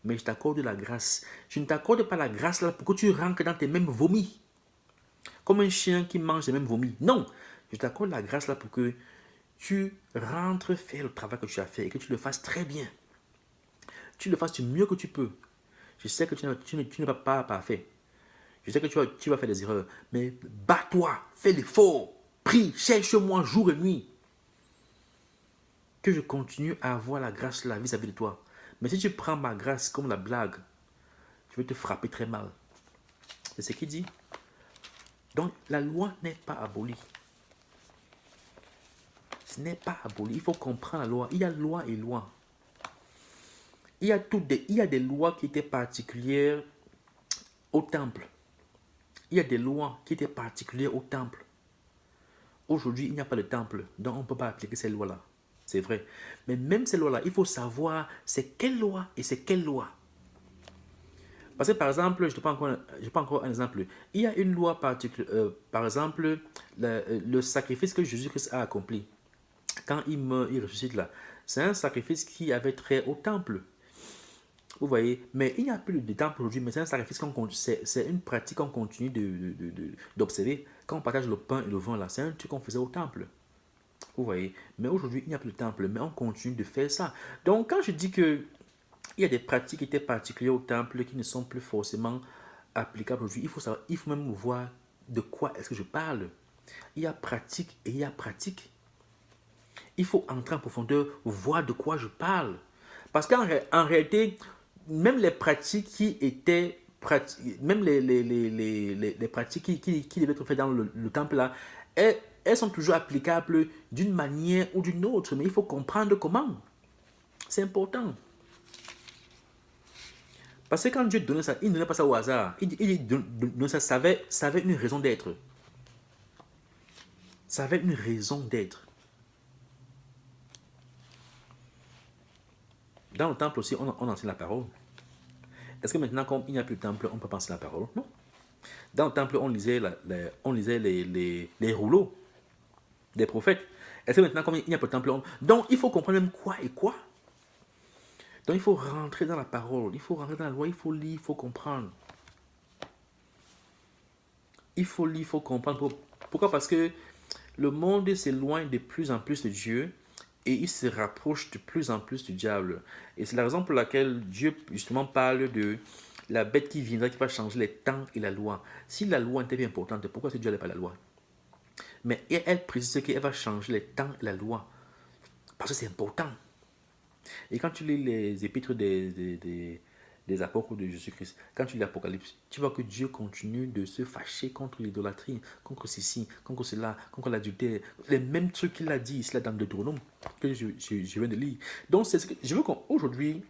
Mais je t'accorde la grâce. Je ne t'accorde pas la grâce là pour que tu rentres dans tes mêmes vomis. Comme un chien qui mange les mêmes vomis. Non, je t'accorde la grâce là pour que tu rentres faire le travail que tu as fait et que tu le fasses très bien. Tu le fasses du mieux que tu peux. Je sais que tu n'es pas parfait. Je sais que tu vas faire des erreurs. Mais bats-toi, fais l'effort. Prie, cherche-moi jour et nuit. que je continue à avoir la grâce là vis-à-vis de toi. Mais si tu prends ma grâce comme la blague, je vais te frapper très mal. C'est ce qu'il dit. Donc, la loi n'est pas abolie. Ce n'est pas aboli. Il faut comprendre la loi. Il y a loi et loi. Il y a des lois qui étaient particulières au temple. Il y a des lois qui étaient particulières au temple. Aujourd'hui, il n'y a pas de temple, donc on ne peut pas appliquer ces lois-là. C'est vrai. Mais même ces lois-là, il faut savoir c'est quelle loi et c'est quelle loi. Parce que par exemple, je ne prends encore un exemple. Il y a une loi particulière, par exemple, le sacrifice que Jésus-Christ a accompli. Quand il meurt, il ressuscite là. C'est un sacrifice qui avait trait au temple. Vous voyez, mais il n'y a plus de temple aujourd'hui, mais c'est un sacrifice c'est une pratique qu'on continue d'observer. Quand on partage le pain et le vin là, c'est un truc qu'on faisait au temple. Vous voyez, mais aujourd'hui, il n'y a plus de temple, mais on continue de faire ça. Donc, quand je dis que il y a des pratiques qui étaient particulières au temple qui ne sont plus forcément applicables aujourd'hui, il faut même voir de quoi est-ce que je parle. Il y a pratique et il y a pratique. Il faut entrer en profondeur, voir de quoi je parle. Parce qu'en réalité, même les pratiques qui étaient même les pratiques qui devaient être faites dans le temple là, elles sont toujours applicables d'une manière ou d'une autre, mais il faut comprendre comment. C'est important. Parce que quand Dieu donnait ça, il ne donnait pas ça au hasard. Il donnait ça avait une raison d'être. Ça avait une raison d'être. Dans le temple aussi, on enseigne la parole. Est-ce que maintenant, comme il n'y a plus de temple, on peut penser la parole? Non. Dans le temple, on lisait les rouleaux des prophètes. Est-ce que maintenant, comme il n'y a plus de temple, donc il faut comprendre même quoi et quoi. Donc il faut rentrer dans la parole, il faut rentrer dans la loi, il faut lire, il faut comprendre. Il faut lire, il faut comprendre. Pourquoi? Parce que le monde s'éloigne de plus en plus de Dieu et il se rapproche de plus en plus du diable. Et c'est la raison pour laquelle Dieu justement parle de la bête qui viendra, qui va changer les temps et la loi. Si la loi était bien importante, pourquoi est-ce que Dieu n'avait pas la loi? Mais elle précise qu'elle va changer les temps et la loi. Parce que c'est important. Et quand tu lis les épîtres des apôtres de Jésus-Christ, quand tu lis l'Apocalypse, tu vois que Dieu continue de se fâcher contre l'idolâtrie, contre ceci, contre cela, contre l'adultère. Les mêmes trucs qu'il a dit ici là dans Deutéronome que je viens de lire. Donc, c'est ce que je veux qu'aujourd'hui,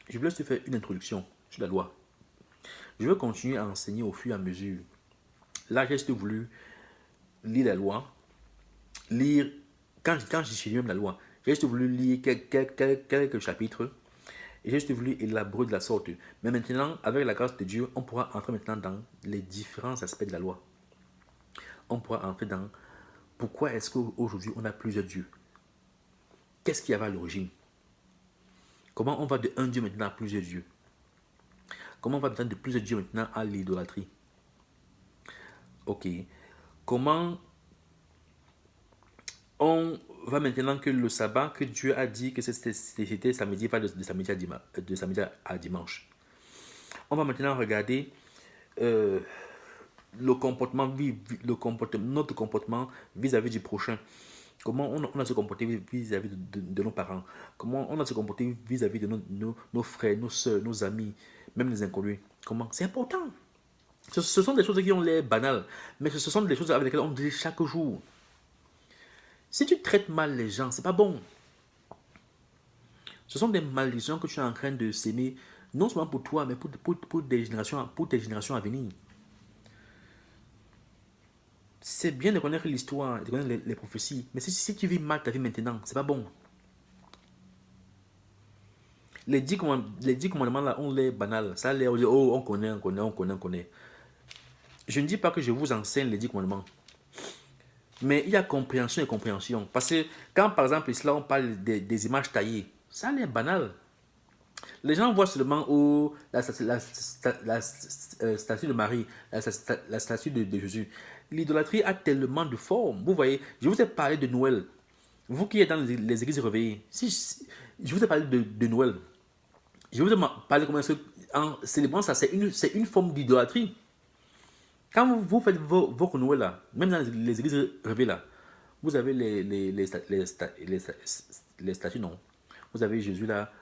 je veux te faire une introduction sur la loi. Je veux continuer à enseigner au fur et à mesure. Là, j'ai juste voulu lire la loi, lire, quand je lis même la loi, j'ai juste voulu lire quelques chapitres et j'ai juste voulu élaborer de la sorte. Mais maintenant, avec la grâce de Dieu, on pourra entrer maintenant dans les différents aspects de la loi. On pourra entrer dans pourquoi est-ce qu'aujourd'hui on a plusieurs dieux. Qu'est-ce qu'il y avait à l'origine? Comment on va de un Dieu maintenant à plusieurs dieux? Comment on va maintenant de plusieurs dieux maintenant à l'idolâtrie? Ok. Comment on va maintenant que le sabbat que Dieu a dit que c'était samedi, pas de samedi à dimanche. On va maintenant regarder notre comportement vis-à-vis du prochain. Comment on a se comporté vis-à-vis de nos parents. Comment on a se comporté vis-à-vis de nos frères, nos soeurs, nos amis, même les inconnus. Comment? C'est important. Ce sont des choses qui ont l'air banales, mais ce sont des choses avec lesquelles on dit chaque jour. Si tu traites mal les gens, c'est pas bon. Ce sont des malédictions que tu es en train de s'aimer, non seulement pour toi, mais pour tes générations à venir. C'est bien de connaître l'histoire, de connaître les prophéties, mais si tu vis mal ta vie maintenant, c'est pas bon. Les 10 commandements là, on les banal. Ça, on dit, oh, on connaît. Je ne dis pas que je vous enseigne les 10 commandements. Mais il y a compréhension et compréhension. Parce que quand, par exemple, ici, là, on parle des images taillées, ça a l'air banal. Les gens voient seulement la statue de Marie, la statue de Jésus. L'idolâtrie a tellement de formes. Vous voyez, je vous ai parlé de Noël. Vous qui êtes dans les églises réveillées, je vous ai parlé de Noël. Je vous ai parlé comment est-ce qu'en célébrant ça, c'est une forme d'idolâtrie. Quand vous faites vos Noël là, même dans les églises réveillées là, vous avez les statues, non. Vous avez Jésus là,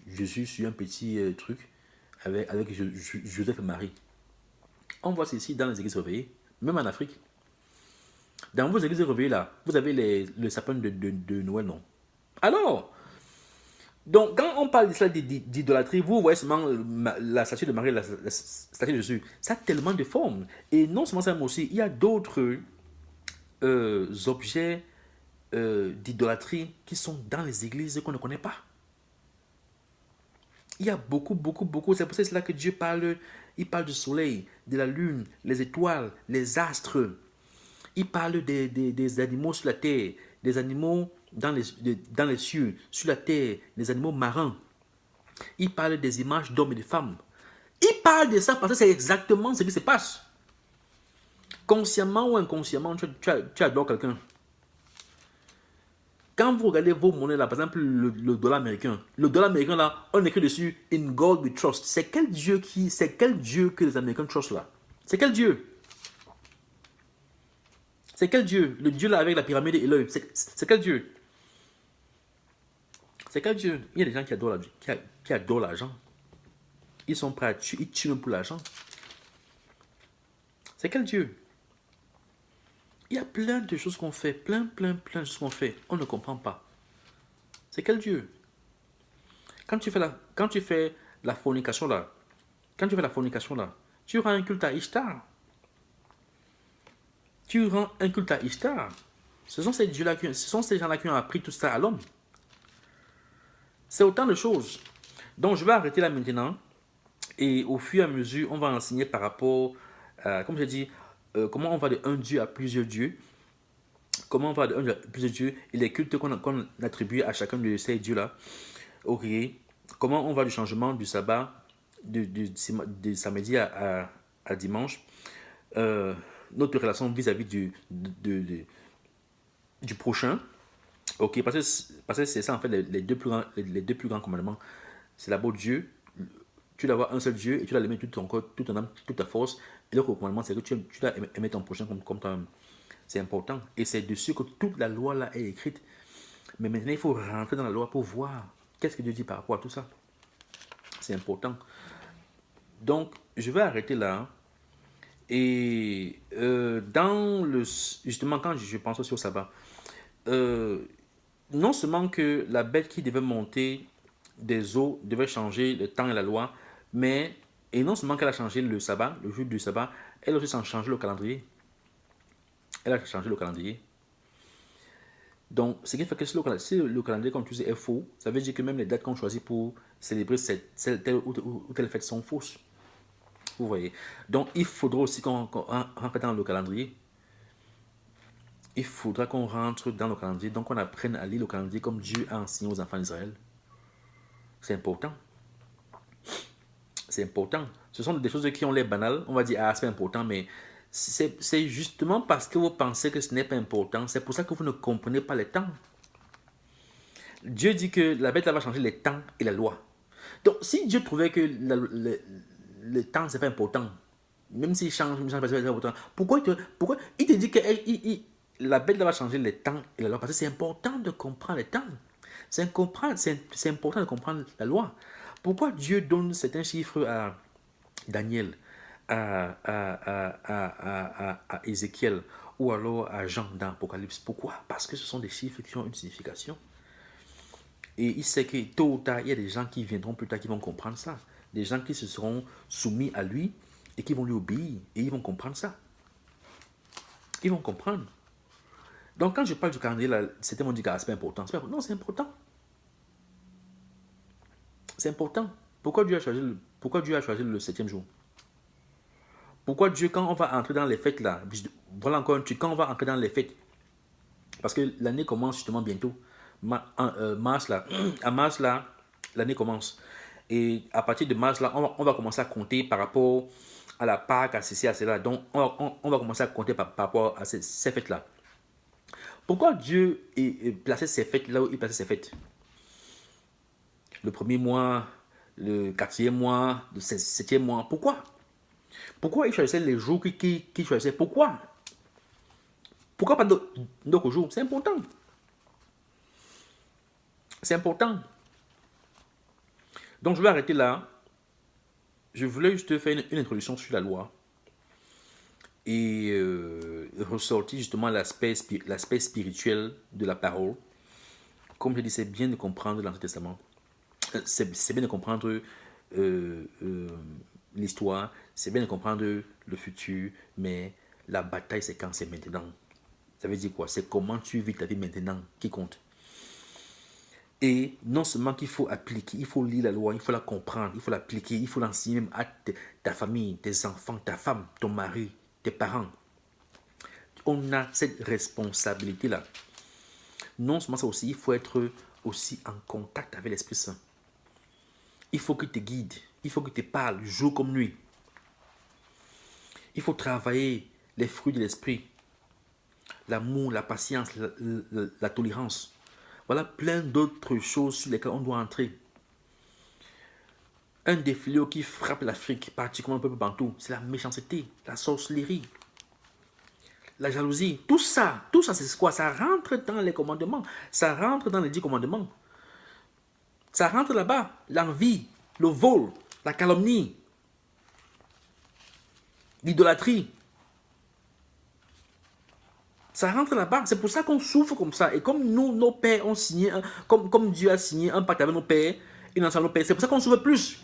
Jésus sur un petit truc avec Joseph et Marie. On voit ceci dans les églises réveillées, même en Afrique. Dans vos églises réveillées là, vous avez le sapin de Noël, non. Alors, donc quand on parle d'idolâtrie, vous voyez seulement la statue de Marie, la statue de Jésus. Ça a tellement de formes. Et non seulement ça, mais aussi, il y a d'autres objets d'idolâtrie qui sont dans les églises qu'on ne connaît pas. Il y a beaucoup, beaucoup, beaucoup. C'est pour cela que Dieu parle. Il parle du soleil, de la lune, les étoiles, les astres. Il parle des animaux sur la terre, des animaux dans les cieux, sur la terre, des animaux marins. Il parle des images d'hommes et de femmes. Il parle de ça parce que c'est exactement ce qui se passe. Consciemment ou inconsciemment, tu adores quelqu'un. Quand vous regardez vos monnaies là, par exemple le dollar américain là, on écrit dessus In God we trust. C'est quel Dieu que les Américains trustent là? C'est quel Dieu? C'est quel Dieu? Le Dieu là avec la pyramide et l'œil. C'est quel Dieu? C'est quel Dieu? Il y a des gens qui adorent l'argent. Ils sont prêts à tuer, ils tuent pour l'argent. C'est quel Dieu? Il y a plein de choses qu'on fait, plein de choses qu'on fait. On ne comprend pas. C'est quel Dieu? Quand tu fais la fornication là, tu rends un culte à Ishtar. Tu rends un culte à Ishtar. Ce sont ces gens-là qui ont appris tout ça à l'homme. C'est autant de choses. Donc je vais arrêter là maintenant. Et au fur et à mesure, on va enseigner par rapport, comme j'ai dit, comment on va de un Dieu à plusieurs dieux. Comment on va de un Dieu à plusieurs dieux et les cultes qu'on attribue à chacun de ces dieux-là. Ok. Comment on va du changement du sabbat de samedi à dimanche. Notre relation vis-à-vis du prochain. Ok. Parce que c'est ça en fait les deux plus grands commandements. C'est d'abord Dieu. Tu dois avoir un seul Dieu et tu dois l'aimer tout ton corps, toute ton âme, toute ta force. Et le commandement, c'est que tu dois aimer ton prochain comme toi-même. C'est important. Et c'est dessus que toute la loi là est écrite. Mais maintenant, il faut rentrer dans la loi pour voir qu'est-ce que Dieu dit par rapport à tout ça. C'est important. Donc, je vais arrêter là. Et justement, quand je pense aussi au sabbat, non seulement que la bête qui devait monter des eaux devait changer le temps et la loi, et non seulement qu'elle a changé le sabbat, le jour du sabbat, elle a aussi changé le calendrier. Elle a changé le calendrier. Donc, ce qui fait que si le calendrier qu'on utilise est faux, ça veut dire que même les dates qu'on choisit pour célébrer telle ou telle fête sont fausses. Vous voyez. Donc, il faudra aussi qu'on rentre dans le calendrier. Il faudra qu'on rentre dans le calendrier, donc on apprenne à lire le calendrier comme Dieu a enseigné aux enfants d'Israël. C'est important. C'est important. Ce sont des choses qui ont l'air banales. On va dire, ah, c'est important, mais c'est justement parce que vous pensez que ce n'est pas important. C'est pour ça que vous ne comprenez pas les temps. Dieu dit que la bête va changer les temps et la loi. Donc, si Dieu trouvait que le temps, c'est pas important, même s'il change, c'est pas important, pourquoi il te dit que la bête va changer les temps et la loi? Parce que c'est important de comprendre les temps. C'est important de comprendre la loi. Pourquoi Dieu donne certains chiffres à Daniel, à Ézéchiel ou alors à Jean dans l'Apocalypse? Pourquoi? Parce que ce sont des chiffres qui ont une signification. Et il sait que tôt ou tard, il y a des gens qui viendront plus tard qui vont comprendre ça. Des gens qui se seront soumis à lui et qui vont lui obéir. Et ils vont comprendre ça. Ils vont comprendre. Donc quand je parle du calendrier, là, certains m'ont dit que c'est pas important. Non, c'est important. C'est important. Pourquoi Dieu a choisi le 7e jour? Pourquoi Dieu, quand on va entrer dans les fêtes là, voilà encore un truc, quand on va entrer dans les fêtes, parce que l'année commence justement bientôt, mars là, à mars là, l'année commence. Et à partir de mars là, on va commencer à compter par rapport à la Pâque, à ceci, à cela. Donc on va commencer à compter par rapport à ces fêtes là. Pourquoi Dieu a placé ces fêtes là où il plaçait ces fêtes? Le premier mois, le 4e mois, le 7e mois. Pourquoi? Pourquoi il choisissait les jours qu'il choisissait? Pourquoi? Pourquoi pas d'autres jours? C'est important. C'est important. Donc, je vais arrêter là. Je voulais juste faire une introduction sur la loi et ressortir justement l'aspect spirituel de la parole. Comme je dis, c'est bien de comprendre l'Ancien Testament. C'est bien de comprendre l'histoire, c'est bien de comprendre le futur, mais la bataille, c'est quand c'est maintenant. Ça veut dire quoi? C'est comment tu vis ta vie maintenant qui compte. Et non seulement qu'il faut appliquer, il faut lire la loi, il faut la comprendre, il faut l'appliquer, il faut l'enseigner même à ta famille, tes enfants, ta femme, ton mari, tes parents. On a cette responsabilité-là. Non seulement ça aussi, il faut être aussi en contact avec l'Esprit Saint. Il faut qu'il te guide, il faut qu'il te parle jour comme nuit. Il faut travailler les fruits de l'Esprit, l'amour, la patience, la tolérance. Voilà plein d'autres choses sur lesquelles on doit entrer. Un des fléaux qui frappe l'Afrique, particulièrement le peuple bantou, c'est la méchanceté, la sorcellerie, la jalousie. Tout ça c'est quoi? Ça rentre dans les commandements. Ça rentre dans les 10 commandements. Ça rentre là-bas. L'envie, le vol, la calomnie, l'idolâtrie. Ça rentre là-bas. C'est pour ça qu'on souffre comme ça. Et comme nous, nos pères ont signé, comme Dieu a signé un pacte avec nos pères, et dans nos pères, c'est pour ça qu'on souffre plus.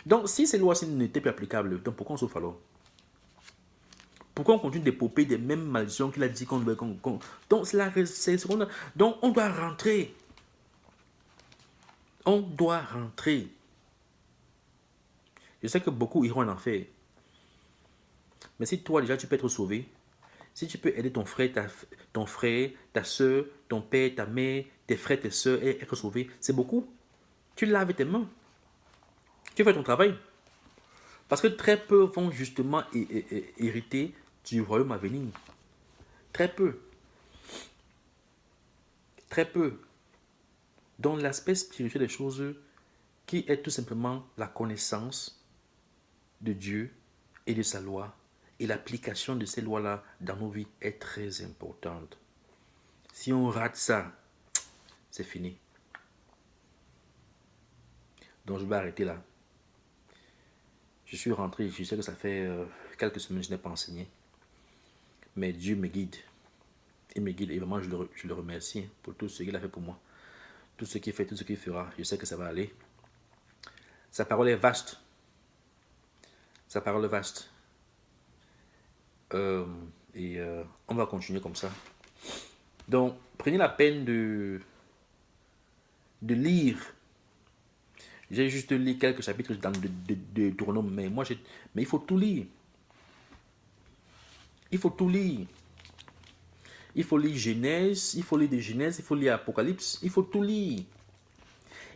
Donc, si ces lois n'étaient plus applicables, donc pourquoi on souffre alors? Pourquoi on continue d'époper des mêmes malditions qu'il a dit qu'on devait... Donc, donc, on doit rentrer. On doit rentrer. Je sais que beaucoup iront en enfer. Mais si toi, déjà, tu peux être sauvé, si tu peux aider ton frère, ta soeur, ton père, ta mère, tes frères, tes soeurs, et être sauvé, c'est beaucoup. Tu laves tes mains. Tu fais ton travail. Parce que très peu vont justement hériter du royaume à venir. Très peu. Très peu. Donc l'aspect spirituel des choses, qui est tout simplement la connaissance de Dieu et de sa loi, et l'application de ces lois-là dans nos vies est très importante. Si on rate ça, c'est fini. Donc je vais arrêter là. Je suis rentré, je sais que ça fait quelques semaines que je n'ai pas enseigné. Mais Dieu me guide. Il me guide et vraiment je le remercie pour tout ce qu'il a fait pour moi. Tout ce qu'il fait, tout ce qu'il fera. Je sais que ça va aller. Sa parole est vaste. Sa parole est vaste. On va continuer comme ça. Donc, prenez la peine de lire. J'ai juste lu quelques chapitres dans de Deutéronome, mais il faut tout lire. Il faut tout lire. Il faut lire Genèse, il faut lire de Genèse, il faut lire Apocalypse, il faut tout lire.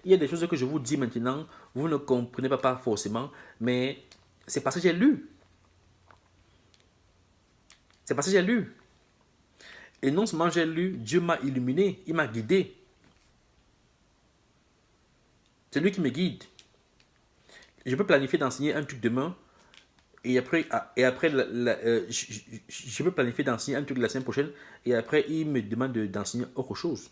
Il y a des choses que je vous dis maintenant, vous ne comprenez pas forcément, mais c'est parce que j'ai lu. C'est parce que j'ai lu. Et non seulement j'ai lu, Dieu m'a illuminé, il m'a guidé. C'est lui qui me guide. Je peux planifier d'enseigner un truc demain, et après je peux planifier d'enseigner un truc la semaine prochaine, et après il me demande d'enseigner autre chose.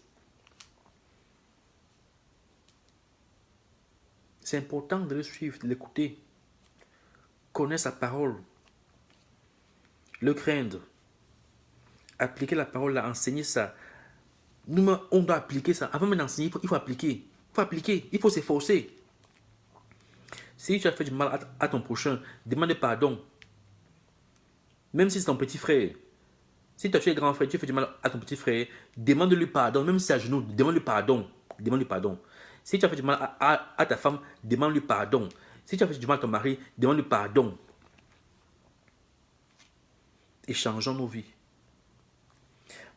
C'est important de le suivre, de l'écouter, connaître sa parole, le craindre, appliquer la parole, enseigner ça. Nous, on doit appliquer ça. Avant même d'enseigner, il faut appliquer. Il faut appliquer, il faut s'efforcer. Si tu as fait du mal à ton prochain, demande pardon. Même si c'est ton petit frère. Si tu es grand frère, tu fais du mal à ton petit frère, demande-lui pardon. Même si c'est à genoux, demande-lui pardon. Demande-lui pardon. Si tu as fait du mal à ta femme, demande-lui pardon. Si tu as fait du mal à ton mari, demande-lui pardon. Et changeons nos vies.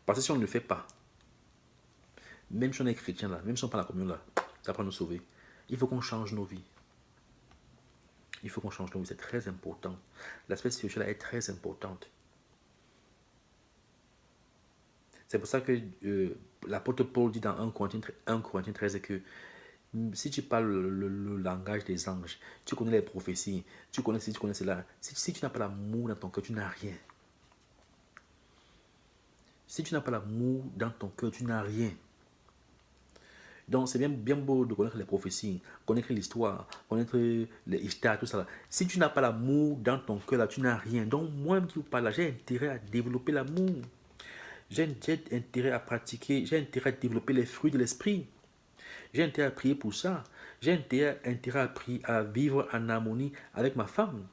Parce que si on ne le fait pas, même si on est chrétien là, même si on prend la communion là, ça va pas nous sauver. Il faut qu'on change nos vies. Il faut qu'on change nos vies, c'est très important. L'aspect spirituel est très important. C'est pour ça que l'apôtre Paul dit dans 1 Corinthiens 13 que si tu parles le langage des anges, tu connais les prophéties, tu connais ceci, tu connais cela, si tu n'as pas l'amour dans ton cœur, tu n'as rien. Si tu n'as pas l'amour dans ton cœur, tu n'as rien. Donc, c'est bien beau de connaître les prophéties, connaître l'histoire, connaître les histoires, tout ça. Là. Si tu n'as pas l'amour dans ton cœur, là, tu n'as rien. Donc, moi qui vous parle, là, j'ai intérêt à développer l'amour. J'ai intérêt à pratiquer, j'ai intérêt à développer les fruits de l'esprit. J'ai intérêt à prier pour ça. J'ai intérêt à vivre en harmonie avec ma femme.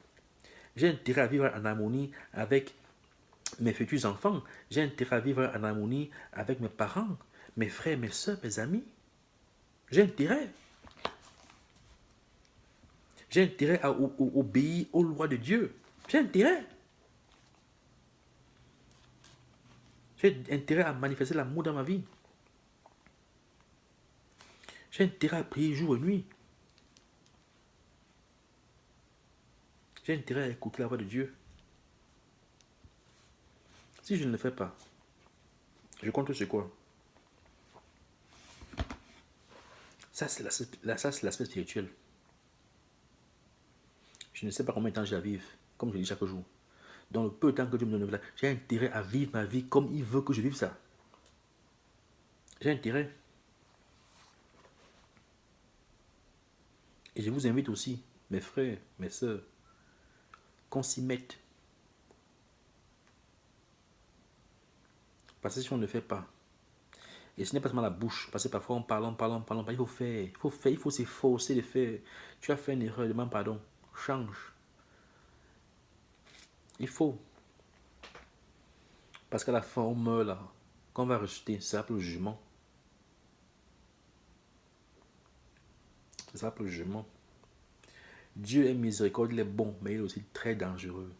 J'ai intérêt à vivre en harmonie avec mes futurs enfants. J'ai intérêt à vivre en harmonie avec mes parents, mes frères, mes soeurs, mes amis. J'ai intérêt. J'ai intérêt à obéir aux lois de Dieu. J'ai intérêt. J'ai intérêt à manifester l'amour dans ma vie. J'ai intérêt à prier jour et nuit. J'ai intérêt à écouter la voix de Dieu. Si je ne le fais pas, je compte sur quoi? Ça, c'est l'aspect spirituel. Je ne sais pas combien de temps j'ai à vivre, comme je dis chaque jour. Dans le peu de temps que Dieu me donne, j'ai intérêt à vivre ma vie comme il veut que je vive ça. J'ai intérêt. Et je vous invite aussi, mes frères, mes soeurs, qu'on s'y mette. Parce que si on ne le fait pas, et ce n'est pas seulement la bouche, parce que parfois on parle, il faut faire, il faut s'efforcer de faire. Tu as fait une erreur, demande pardon, change. Il faut. Parce qu'à la fin, on meurt là. Quand on va ressusciter, c'est ça pour le jugement. C'est ça pour le jugement. Dieu est miséricorde, il est bon, mais il est aussi très dangereux.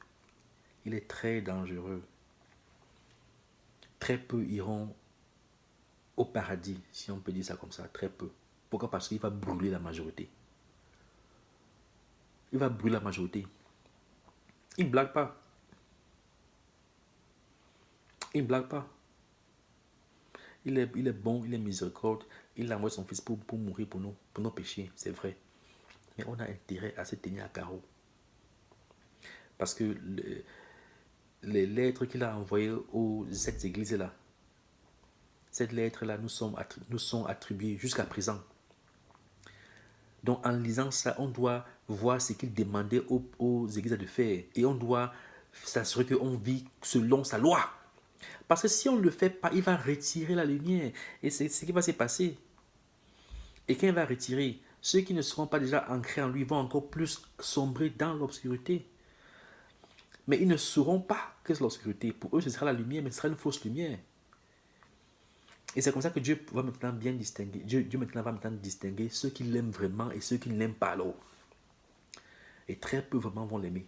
Il est très dangereux. Très peu iront au paradis, si on peut dire ça comme ça, très peu. Pourquoi? Parce qu'il va brûler la majorité. Il va brûler la majorité. Il ne blague pas. Il ne blague pas. Il est bon, il est miséricorde. Il a envoyé son fils pour mourir pour nous, pour nos péchés, c'est vrai. Mais on a intérêt à se tenir à carreau. Parce que les lettres qu'il a envoyées aux sept églises-là, cette lettre-là nous sont attribuées jusqu'à présent. Donc en lisant ça, on doit voir ce qu'il demandait aux églises de faire. Et on doit s'assurer qu'on vit selon sa loi. Parce que si on ne le fait pas, il va retirer la lumière. Et c'est ce qui va se passer. Et quand il va retirer, ceux qui ne seront pas déjà ancrés en lui vont encore plus sombrer dans l'obscurité. Mais ils ne sauront pas que c'est l'obscurité. Pour eux, ce sera la lumière, mais ce sera une fausse lumière. Et c'est comme ça que Dieu va maintenant bien distinguer. Dieu maintenant va maintenant distinguer ceux qui l'aiment vraiment et ceux qui ne l'aiment pas alors. Et très peu vraiment vont l'aimer.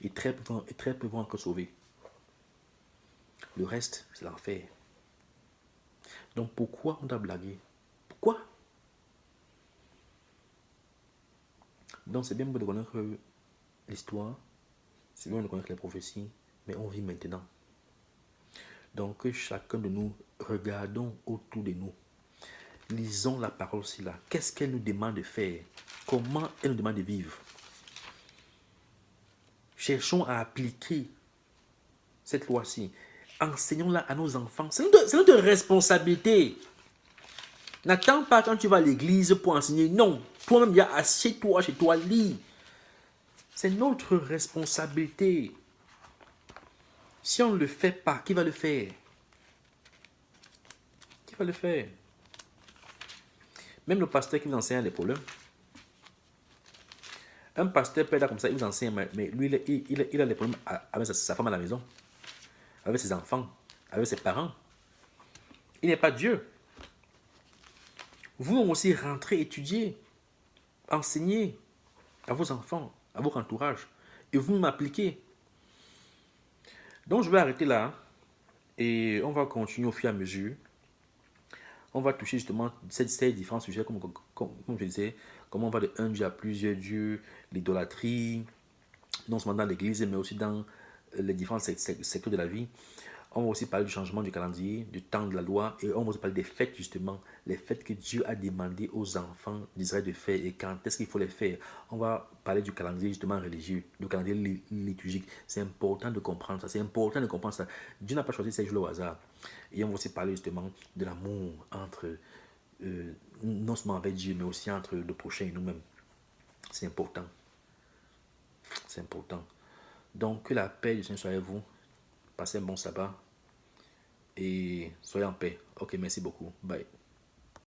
Et très peu vont encore sauver. Le reste, c'est l'enfer. Donc pourquoi on doit blaguer? Pourquoi? Donc c'est bien beau de connaître l'histoire, c'est bien de connaître les prophéties, mais on vit maintenant. Donc que chacun de nous, regardons autour de nous. Lisons la parole aussi là. Qu'est-ce qu'elle nous demande de faire? Comment elle nous demande de vivre? Cherchons à appliquer cette loi-ci. Enseignons-la à nos enfants. C'est notre responsabilité. N'attends pas quand tu vas à l'église pour enseigner. Non. Toi-même, il y a assieds-toi chez toi, lis. C'est notre responsabilité. Si on ne le fait pas, qui va le faire? Qui va le faire? Même le pasteur qui vous enseigne a des problèmes. Un pasteur peut être là comme ça, il vous enseigne, mais lui, il a des problèmes avec sa femme à la maison, avec ses enfants, avec ses parents. Il n'est pas Dieu. Vous aussi rentrez, étudier, enseigner à vos enfants, à votre entourage, et vous m'appliquez. Donc je vais arrêter là, et on va continuer au fur et à mesure. On va toucher justement ces différents sujets, comme je disais, comment on va de un Dieu à plusieurs dieux, l'idolâtrie, non seulement dans l'église, mais aussi dans les différents secteurs de la vie. On va aussi parler du changement du calendrier, du temps de la loi, et on va aussi parler des fêtes, justement, les fêtes que Dieu a demandé aux enfants d'Israël de faire et quand est-ce qu'il faut les faire. On va parler du calendrier, justement, religieux, du calendrier liturgique. C'est important de comprendre ça, c'est important de comprendre ça. Dieu n'a pas choisi ces jours au hasard. Et on va aussi parler, justement, de l'amour entre non seulement avec Dieu, mais aussi entre le prochain et nous-mêmes. C'est important. C'est important. Donc, que la paix du Seigneur soit avec vous. Passez un bon sabbat et soyez en paix. Ok, merci beaucoup. Bye.